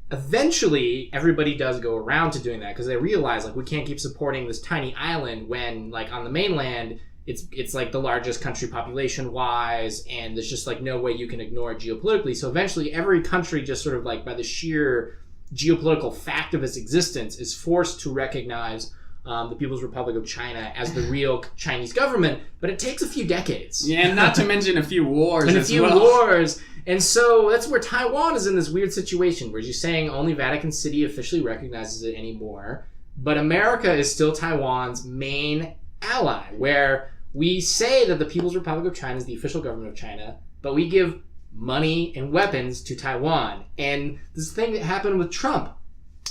Eventually, everybody does go around to doing that because they realize, like, we can't keep supporting this tiny island when, like, on the mainland, it's like the largest country population-wise, and there's just, like, no way you can ignore it geopolitically. So eventually, every country just sort of, like, by the sheer geopolitical fact of its existence is forced to recognize the People's Republic of China as the real Chinese government, but it takes a few decades. Yeah, and not to mention a few wars and a few wars. And so that's where Taiwan is in this weird situation where you're saying only Vatican City officially recognizes it anymore, but America is still Taiwan's main ally, where we say that the People's Republic of China is the official government of China, but we give money and weapons to Taiwan. And this thing that happened with Trump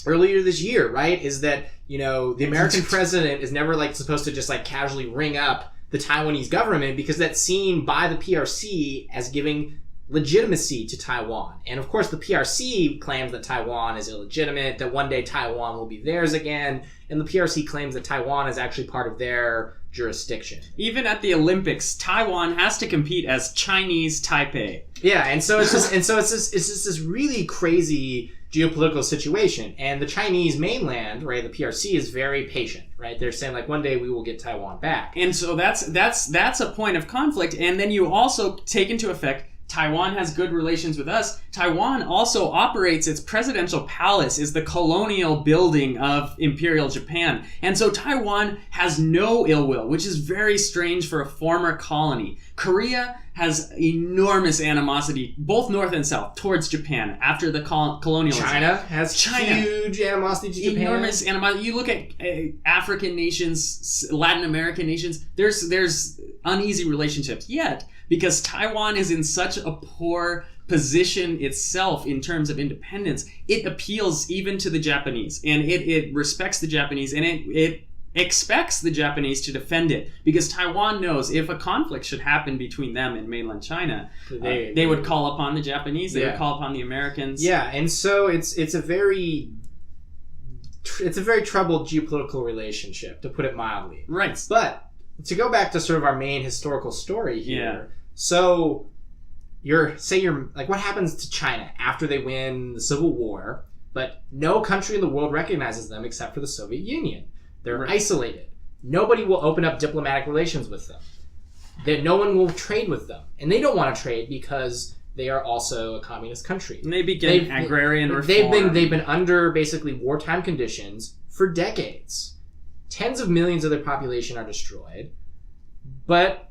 earlier this year, right, is that, you know, the American president is never, like, supposed to just, like, casually ring up the Taiwanese government because that's seen by the PRC as giving legitimacy to Taiwan. And of course the PRC claims that Taiwan is illegitimate, that one day Taiwan will be theirs again, and the PRC claims that Taiwan is actually part of their jurisdiction. Even at the Olympics, Taiwan has to compete as Chinese Taipei. Yeah, and so it's just this really crazy geopolitical situation. And the Chinese mainland, right, the PRC is very patient, right? They're saying, like, one day we will get Taiwan back. And so that's a point of conflict. And then you also take into effect Taiwan has good relations with us. Taiwan also operates, its presidential palace is the colonial building of Imperial Japan. And so Taiwan has no ill will, which is very strange for a former colony. Korea has enormous animosity, both north and south, towards Japan after the colonialism. China has huge animosity to Japan. Enormous animosity. You look at African nations, Latin American nations, there's uneasy relationships. Yet, because Taiwan is in such a poor position itself in terms of independence, it appeals even to the Japanese, and it respects the Japanese, and it expects the Japanese to defend it, because Taiwan knows if a conflict should happen between them and mainland China, they would call upon the Japanese, they would call upon the Americans. Yeah, and so it's a very troubled geopolitical relationship, to put it mildly. Right. But to go back to sort of our main historical story here, so you're like, what happens to China after they win the Civil War, but no country in the world recognizes them except for the Soviet Union? They're isolated. Nobody will open up diplomatic relations with them. No one will trade with them. And they don't want to trade because they are also a communist country. And they begin agrarian reform. They've been under basically wartime conditions for decades. Tens of millions of their population are destroyed. But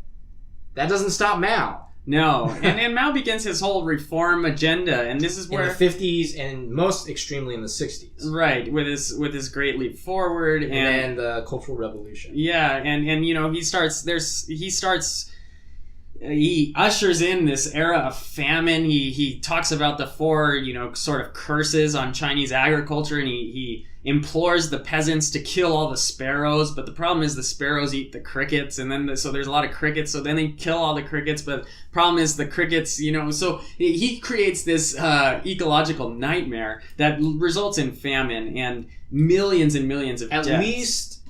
that doesn't stop Mao. No, and Mao begins his whole reform agenda, and this is where in the 50s and most extremely in the 60s, right, with his great leap forward and the Cultural Revolution. Yeah, and you know he starts he ushers in this era of famine. He talks about the 4, sort of curses on Chinese agriculture, and he implores the peasants to kill all the sparrows. But the problem is the sparrows eat the crickets, and then so there's a lot of crickets. So then they kill all the crickets. But the problem is the crickets, So he creates this ecological nightmare that results in famine and millions of deaths. At least,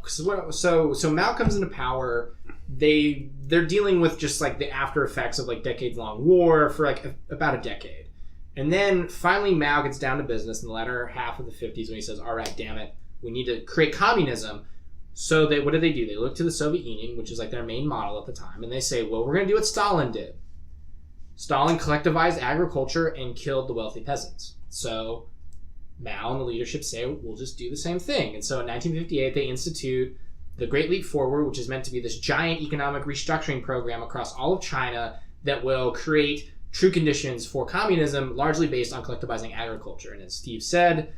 so Mao comes into power. They're dealing with just like the after effects of like decades-long war for like about a decade. And then finally Mao gets down to business in the latter half of the 50s when he says, all right, damn it, we need to create communism. So what do? They look to the Soviet Union, which is like their main model at the time, and they say, well, we're going to do what Stalin did. Stalin collectivized agriculture and killed the wealthy peasants. So Mao and the leadership say, we'll just do the same thing. And so in 1958, they institute the Great Leap Forward, which is meant to be this giant economic restructuring program across all of China that will create true conditions for communism, largely based on collectivizing agriculture. And as Steve said,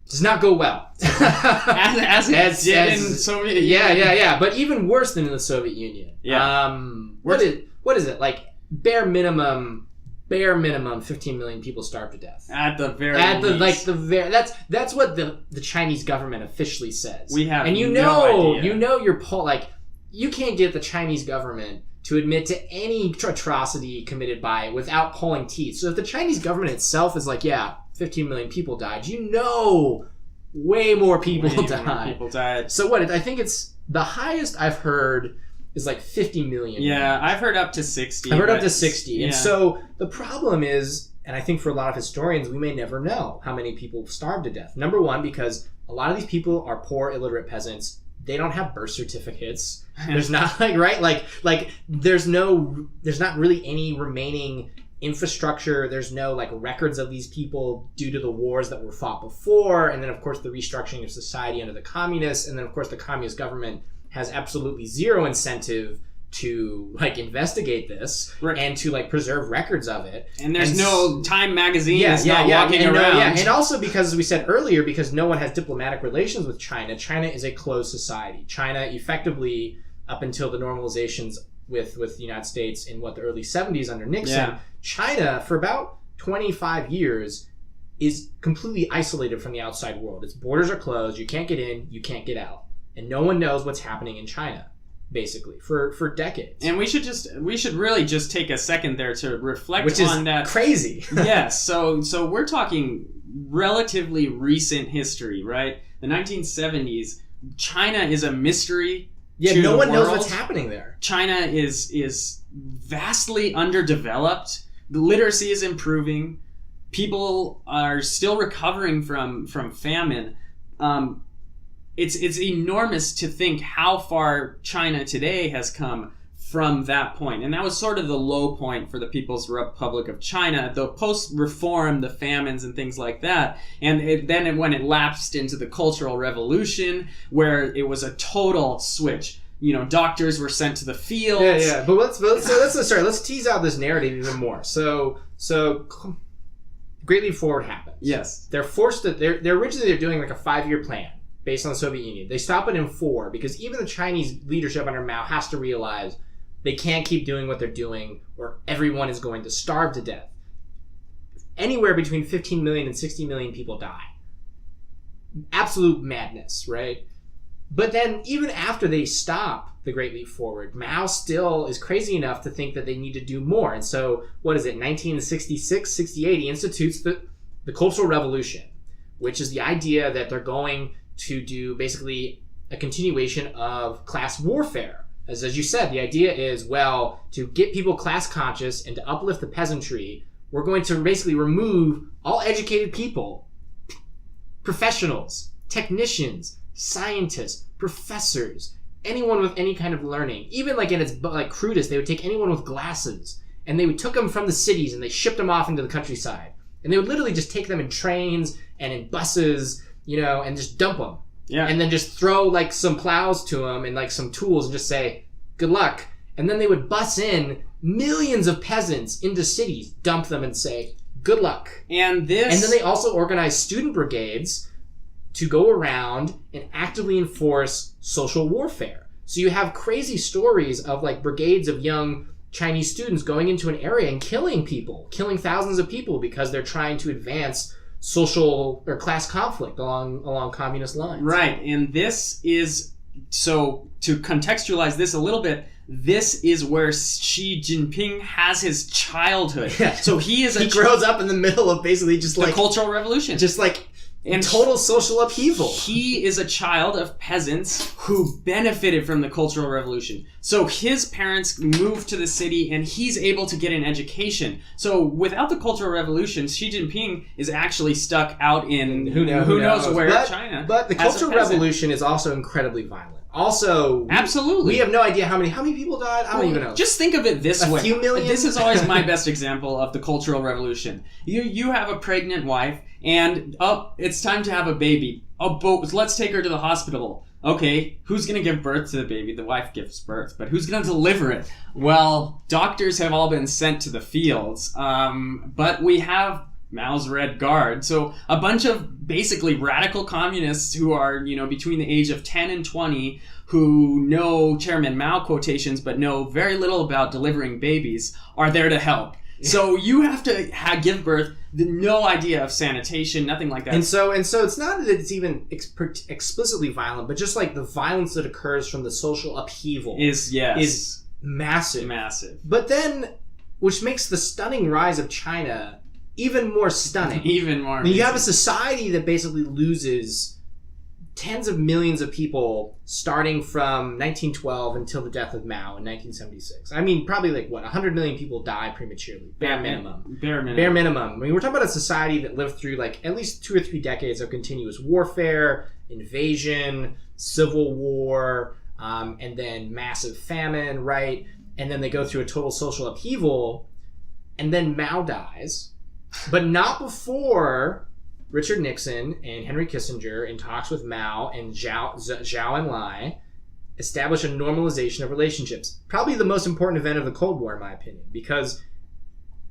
does not go well. as it did in the Soviet Union. Yeah. But even worse than in the Soviet Union. Yeah. What is it? Like bare minimum 15 million people starved to death. At the very least. That's what the Chinese government officially says. We have and no idea. You can't get the Chinese government to admit to any atrocity committed by it without pulling teeth. So if the Chinese government itself is like, 15 million people died, way more people died. So what? I think it's the highest I've heard is like 50 million. Yeah, I've heard up to 60. I've heard up to 60. Yeah. And so the problem is, and I think for a lot of historians, we may never know how many people starved to death. Number one, because a lot of these people are poor, illiterate peasants. They don't have birth certificates. There's not there's not really any remaining infrastructure. There's no like records of these people due to the wars that were fought before. And then of course the restructuring of society under the communists. And then of course the communist government has absolutely zero incentive to like investigate this and to like preserve records of it. And there's no Time magazine walking around. And also because, as we said earlier, because no one has diplomatic relations with China, China is a closed society. China effectively, up until the normalizations with the United States in the early 70s under Nixon, China for about 25 years is completely isolated from the outside world. Its borders are closed. You can't get in, you can't get out. And no one knows what's happening in China, basically, for decades. And we should really just take a second there to reflect on that. Which is crazy. Yes. So we're talking relatively recent history, right? The 1970s. China is a mystery. Yeah, no one knows what's happening there. China is vastly underdeveloped. The literacy is improving. People are still recovering from famine. It's enormous to think how far China today has come from that point. And that was sort of the low point for the People's Republic of China, the post-reform, the famines and things like that. And then when it lapsed into the Cultural Revolution, where it was a total switch. Doctors were sent to the fields. Yeah. But let's tease out this narrative even more. So Great Leap Forward happens. Yes. They're forced to, they're originally doing like a 5-year plan based on the Soviet Union. They stop it in 4 because even the Chinese leadership under Mao has to realize they can't keep doing what they're doing or everyone is going to starve to death. Anywhere between 15 million and 60 million people die. Absolute madness, right? But then even after they stop the Great Leap Forward, Mao still is crazy enough to think that they need to do more. And so, 1966, 68, he institutes the Cultural Revolution, which is the idea that they're going to do basically a continuation of class warfare. As you said, the idea is, to get people class conscious and to uplift the peasantry, we're going to basically remove all educated people, professionals, technicians, scientists, professors, anyone with any kind of learning. Even like in its crudest, they would take anyone with glasses and they would took them from the cities and they shipped them off into the countryside. And they would literally just take them in trains and in buses, and just dump them. Yeah. And then just throw like some plows to them and like some tools and just say, good luck. And then they would bus in millions of peasants into cities, dump them and say, good luck. And then they also organized student brigades to go around and actively enforce social warfare. So you have crazy stories of like brigades of young Chinese students going into an area and killing thousands of people because they're trying to advance social or class conflict along communist lines. Right, and this is, so to contextualize this a little bit, this is where Xi Jinping has his childhood. Yeah. So he grows up in the middle of basically just the Cultural Revolution. Just like and total social upheaval. He is a child of peasants who benefited from the Cultural Revolution. So his parents moved to the city and he's able to get an education. So without the Cultural Revolution, Xi Jinping is actually stuck out in who knows where, China. But the Cultural Revolution is also incredibly violent. Also, absolutely, we have no idea how many people died. I don't even know. Just think of it this way. A few million? This is always my best example of the Cultural Revolution. You have a pregnant wife, and it's time to have a baby. Let's take her to the hospital. Okay, who's going to give birth to the baby? The wife gives birth, but who's going to deliver it? Well, doctors have all been sent to the fields, but we have Mao's Red Guard. So a bunch of basically radical communists who are, between the age of 10 and 20, who know Chairman Mao quotations but know very little about delivering babies, are there to help. Yeah. So you have to give birth, no idea of sanitation, nothing like that. And so it's not that it's even explicitly violent, but just like the violence that occurs from the social upheaval is massive. Massive. But then, which makes the stunning rise of China even more stunning. Even more amazing. You have a society that basically loses tens of millions of people starting from 1912 until the death of Mao in 1976. I mean, probably 100 million people die prematurely. Bare minimum. Bare minimum. I mean, we're talking about a society that lived through at least 2 or 3 decades of continuous warfare, invasion, civil war, and then massive famine, right? And then they go through a total social upheaval, and then Mao dies. But not before Richard Nixon and Henry Kissinger, in talks with Mao and Zhao Enlai, establish a normalization of relationships. Probably the most important event of the Cold War, in my opinion, because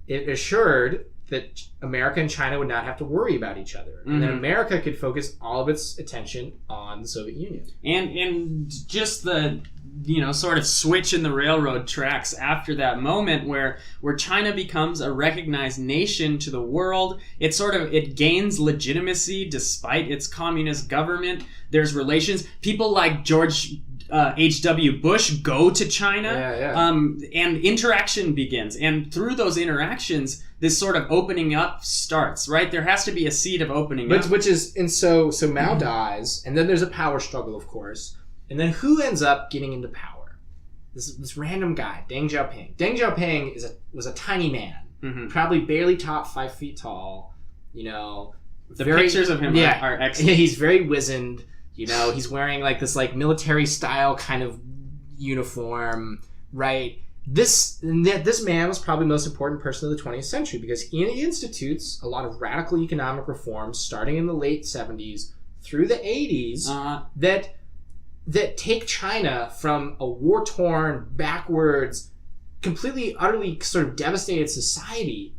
it assured that America and China would not have to worry about each other. Mm-hmm. And then America could focus all of its attention on the Soviet Union. And just the sort of switch in the railroad tracks after that moment where China becomes a recognized nation to the world. It gains legitimacy despite its communist government. There's relations. People like George H.W. Bush go to China, and interaction begins. And through those interactions, this sort of opening up starts, right? There has to be a seed of opening up. So Mao dies, and then there's a power struggle, of course. And then who ends up getting into power? This random guy, Deng Xiaoping. Deng Xiaoping was a tiny man, probably barely topped 5 feet tall. The pictures of him are excellent. He's very wizened. He's wearing this military style kind of uniform, right? This man was probably the most important person of the 20th century because he institutes a lot of radical economic reforms starting in the late 70s through the 80s that take China from a war-torn, backwards, completely, utterly sort of devastated society.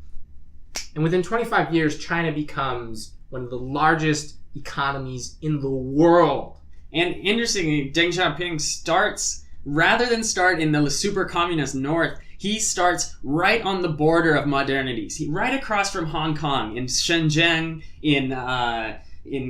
And within 25 years, China becomes one of the largest economies in the world. And interestingly, Deng Xiaoping rather than start in the super communist north, he starts right on the border of modernities. Right across from Hong Kong, in Shenzhen, in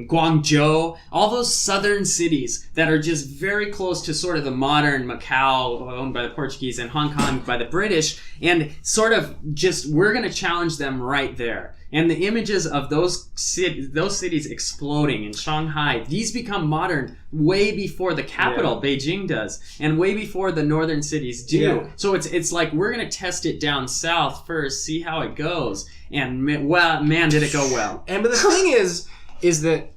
Guangzhou, all those southern cities that are just very close to sort of the modern Macau, owned by the Portuguese, and Hong Kong by the British, and sort of just, we're going to challenge them right there. And the images of those cities exploding in Shanghai, these become modern way before the capital, Beijing, does, and way before the northern cities do. Yeah. So it's like, we're going to test it down south first, see how it goes. And man, did it go well. But the thing is that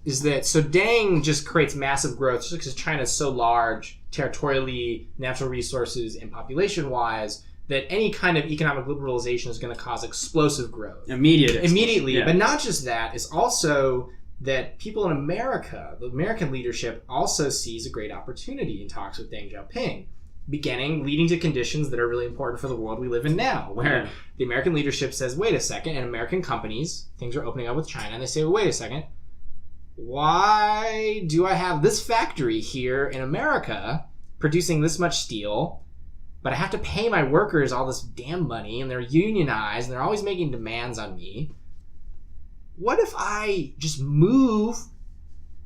so Deng just creates massive growth just because China is so large territorially, natural resources, and population-wise that any kind of economic liberalization is going to cause explosive growth. Immediately. Yeah. But not just that, it's also that people in America, the American leadership, also sees a great opportunity in talks with Deng Xiaoping, leading to conditions that are really important for the world we live in now, where the American leadership says, wait a second, and American companies, things are opening up with China, and they say, well, wait a second, why do I have this factory here in America producing this much steel, but I have to pay my workers all this damn money, and they're unionized, and they're always making demands on me. What if I just move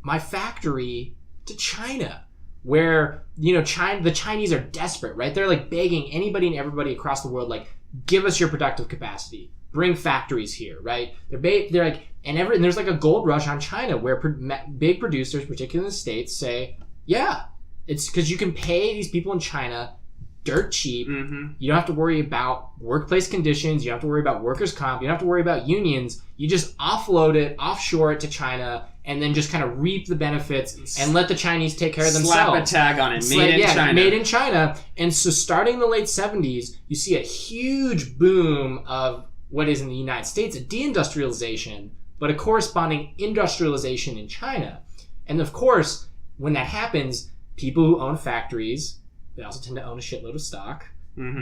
my factory to China, where, you know, the Chinese are desperate, right? They're like begging anybody and everybody across the world, like, give us your productive capacity, bring factories here, right? They're like, and there's like a gold rush on China where big producers, particularly in the States, say, yeah, it's because you can pay these people in China dirt cheap. Mm-hmm. You don't have to worry about workplace conditions. You don't have to worry about workers' comp. You don't have to worry about unions. You just offload it, offshore it to China, and then just kind of reap the benefits and let the Chinese take care of themselves. Slap a tag on it. Made in China. Made in China. And so starting in the late 70s, you see a huge boom of what is in the United States a deindustrialization, but a corresponding industrialization in China. And of course, when that happens, people who own factories, they also tend to own a shitload of stock,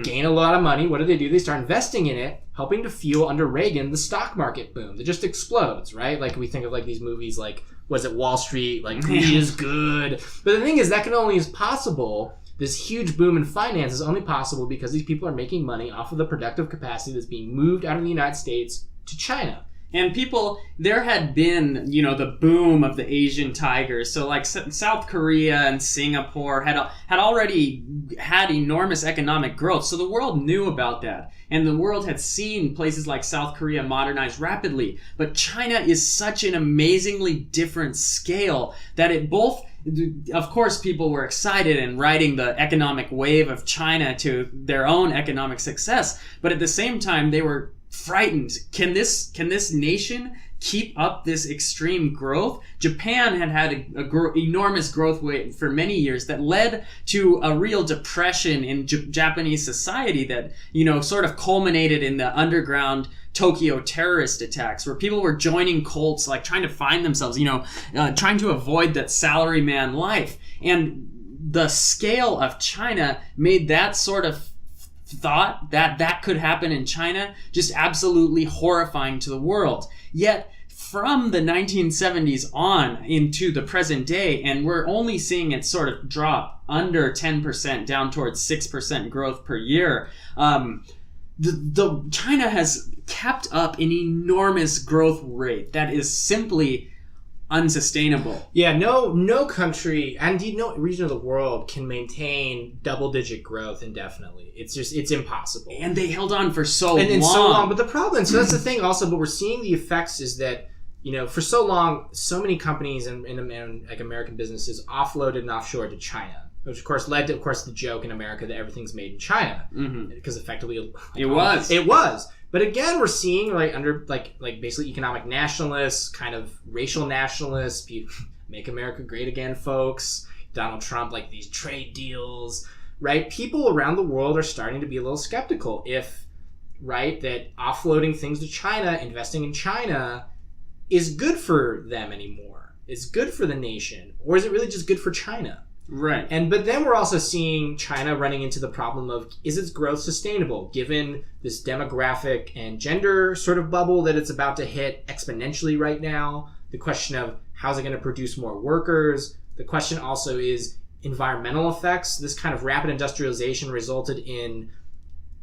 gain a lot of money. What do? They start investing in it, helping to fuel, under Reagan, the stock market boom that just explodes, right? Like we think of like these movies like, was it Wall Street? Like, greed is good. But the thing is, that can only is possible. This huge boom in finance is only possible because these people are making money off of the productive capacity that's being moved out of the United States to China. And there had been, you know, the boom of the Asian tigers. So like South Korea and Singapore had already had enormous economic growth. So the world knew about that. And the world had seen places like South Korea modernize rapidly. But China is such an amazingly different scale that it both, of course, people were excited and riding the economic wave of China to their own economic success. But at the same time, they were frightened. Can this nation keep up this extreme growth? Japan had enormous growth rate for many years that led to a real depression in Japanese society that, you know, sort of culminated in the underground Tokyo terrorist attacks, where people were joining cults, like trying to find themselves, you know, trying to avoid that salaryman life. And the scale of China made that sort of thought that could happen in China just absolutely horrifying to the world. Yet from the 1970s on into the present day, and we're only seeing it sort of drop under 10% down towards 6% growth per year. The China has kept up an enormous growth rate that is simply unsustainable. Yeah, no country, and indeed no region of the world can maintain double-digit growth indefinitely. It's impossible. And they held on for so long. And so long. But the problem, so that's the thing also, but we're seeing the effects is that, you know, for so long, so many companies and like American businesses offloaded and offshored to China, which of course led to, of course, the joke in America that everything's made in China. Because effectively, it was. But again, we're seeing under basically economic nationalists, kind of racial nationalists, make America great again, folks. Donald Trump, like these trade deals, right? People around the world are starting to be a little skeptical that offloading things to China, investing in China, is good for them anymore. It's good for the nation, or is it really just good for China? Right. But then we're also seeing China running into the problem of, is its growth sustainable given this demographic and gender sort of bubble that it's about to hit exponentially right now? The question of, how's it going to produce more workers? The question also is environmental effects. This kind of rapid industrialization resulted in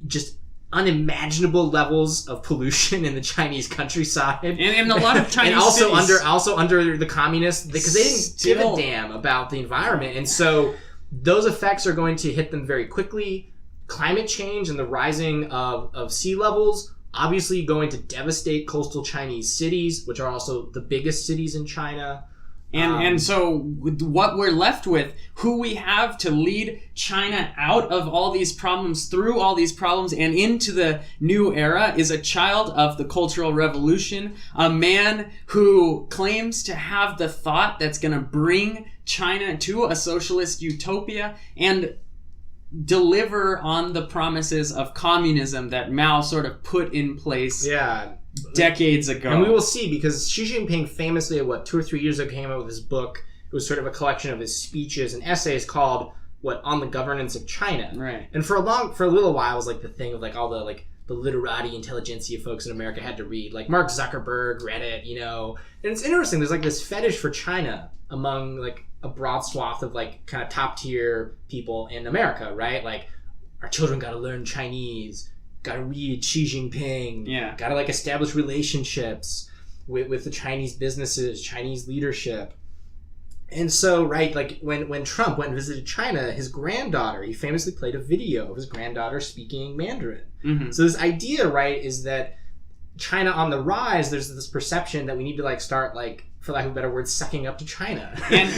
just unimaginable levels of pollution in the Chinese countryside, and a lot of Chinese and also cities. under the communists, because they didn't give a damn about the environment, and so those effects are going to hit them very quickly. Climate change and the rising of sea levels obviously going to devastate coastal Chinese cities, which are also the biggest cities in China. And so what we're left with, who we have to lead China out of all these problems, through all these problems, and into the new era, is a child of the Cultural Revolution, a man who claims to have the thought that's going to bring China to a socialist utopia and deliver on the promises of communism that Mao sort of put in place. Yeah. Decades ago. And we will see, because Xi Jinping famously, 2 or 3 years ago, came out with his book. It was sort of a collection of his speeches and essays called On the Governance of China. Right. And for a little while, it was like the thing of all the literati intelligentsia folks in America had to read. Like Mark Zuckerberg read it, you know. And it's interesting, there's this fetish for China among a broad swath of like kind of top tier people in America, right? Like our children got to learn Chinese, got to read Xi Jinping, got to like establish relationships with the Chinese businesses, Chinese leadership. And so, right, like when Trump went and visited China, his granddaughter, he famously played a video of his granddaughter speaking Mandarin. Mm-hmm. So this idea, right, is that China on the rise, there's this perception that we need to like start like, for lack of a better word, sucking up to China.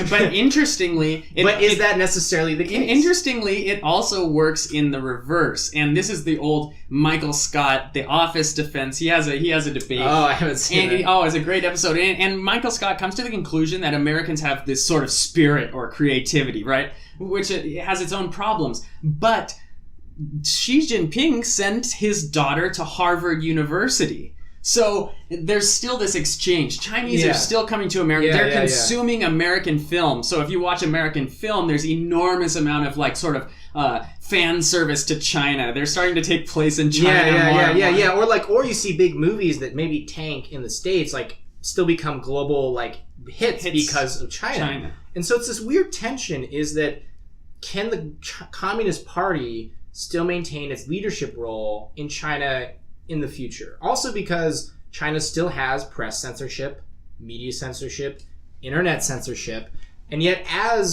But interestingly... is that necessarily the case? Interestingly, it also works in the reverse. And this is the old Michael Scott, The Office defense. He has a debate. Oh, I haven't seen it. Oh, it's a great episode. And Michael Scott comes to the conclusion that Americans have this sort of spirit or creativity, right? Which it has its own problems. But Xi Jinping sent his daughter to Harvard University. So there's still this exchange. Chinese are still coming to America. They're consuming American film. So if you watch American film, there's enormous amount of like sort of fan service to China. They're starting to take place in China. Or you see big movies that maybe tank in the States, like still become global like hits because of China. And so it's this weird tension: is that can the Communist Party still maintain its leadership role in China in the future? Also because China still has press censorship, media censorship, internet censorship, and yet and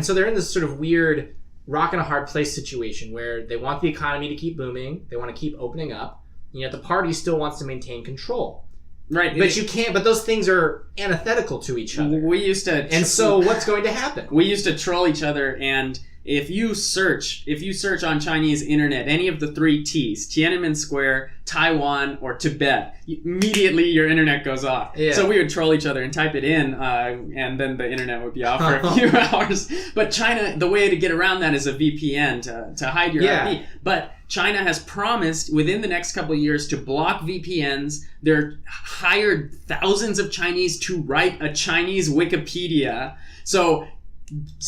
so they're in this sort of weird rock and a hard place situation where they want the economy to keep booming, they want to keep opening up, and yet the party still wants to maintain control. Right. But you can't, but those things are antithetical to each other. And so what's going to happen? We used to troll each other, and if you search on Chinese internet any of the 3 T's, Tiananmen Square, Taiwan, or Tibet, immediately your internet goes off. Yeah. So we would troll each other and type it in, and then the internet would be off for a few hours. But China, the way to get around that is a VPN to hide your IP. But China has promised within the next couple of years to block VPNs. They're hired thousands of Chinese to write a Chinese Wikipedia. So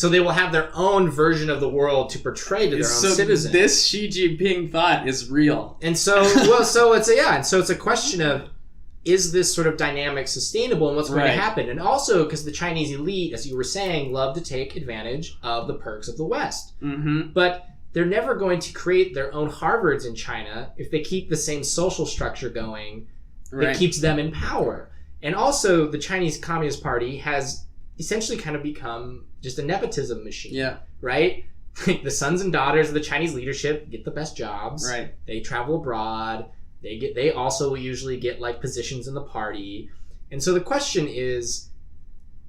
they will have their own version of the world to portray to their own citizens. This Xi Jinping thought is real. And so it's a question of, is this sort of dynamic sustainable and what's going to happen? And also because the Chinese elite, as you were saying, love to take advantage of the perks of the West. Mm-hmm. But they're never going to create their own Harvards in China if they keep the same social structure going that keeps them in power. And also the Chinese Communist Party has essentially kind of become just a nepotism machine. Yeah. Right? The sons and daughters of the Chinese leadership get the best jobs. Right. They travel abroad. They also usually get like positions in the party. And so the question is,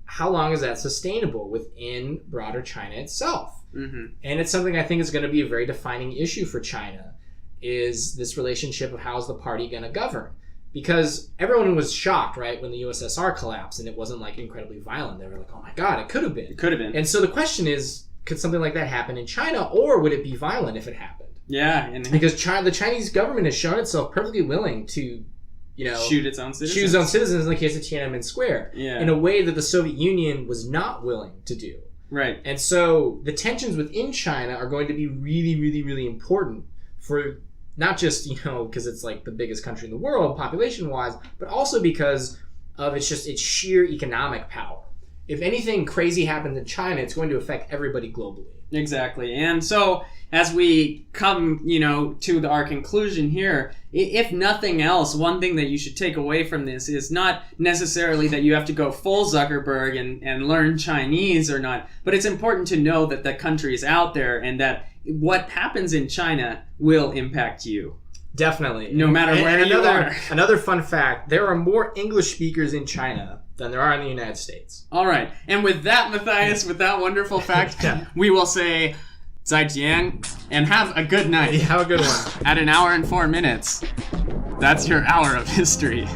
how long is that sustainable within broader China itself? Mm-hmm. And it's something I think is going to be a very defining issue for China, is this relationship of how's the party going to govern. Because everyone was shocked, right, when the USSR collapsed and it wasn't like incredibly violent. They were like, oh my God, it could have been. It could have been. And so the question is, could something like that happen in China, or would it be violent if it happened? Yeah. Because the Chinese government has shown itself perfectly willing to, shoot its own citizens in the case of Tiananmen Square. Yeah. In a way that the Soviet Union was not willing to do. Right. And so the tensions within China are going to be really, really, really important for not just, because it's like the biggest country in the world population-wise, but also because of its sheer economic power. If anything crazy happens in China, it's going to affect everybody globally. Exactly. And so as we come, to our conclusion here, if nothing else, one thing that you should take away from this is not necessarily that you have to go full Zuckerberg and learn Chinese or not, but it's important to know that the country is out there and that what happens in China will impact you. Definitely. No matter where you are. Another fun fact, there are more English speakers in China than there are in the United States. All right. And with that, Matthias, with that wonderful fact, we will say 再见 and have a good night. Have a good one. At an hour and 4 minutes. That's your hour of history.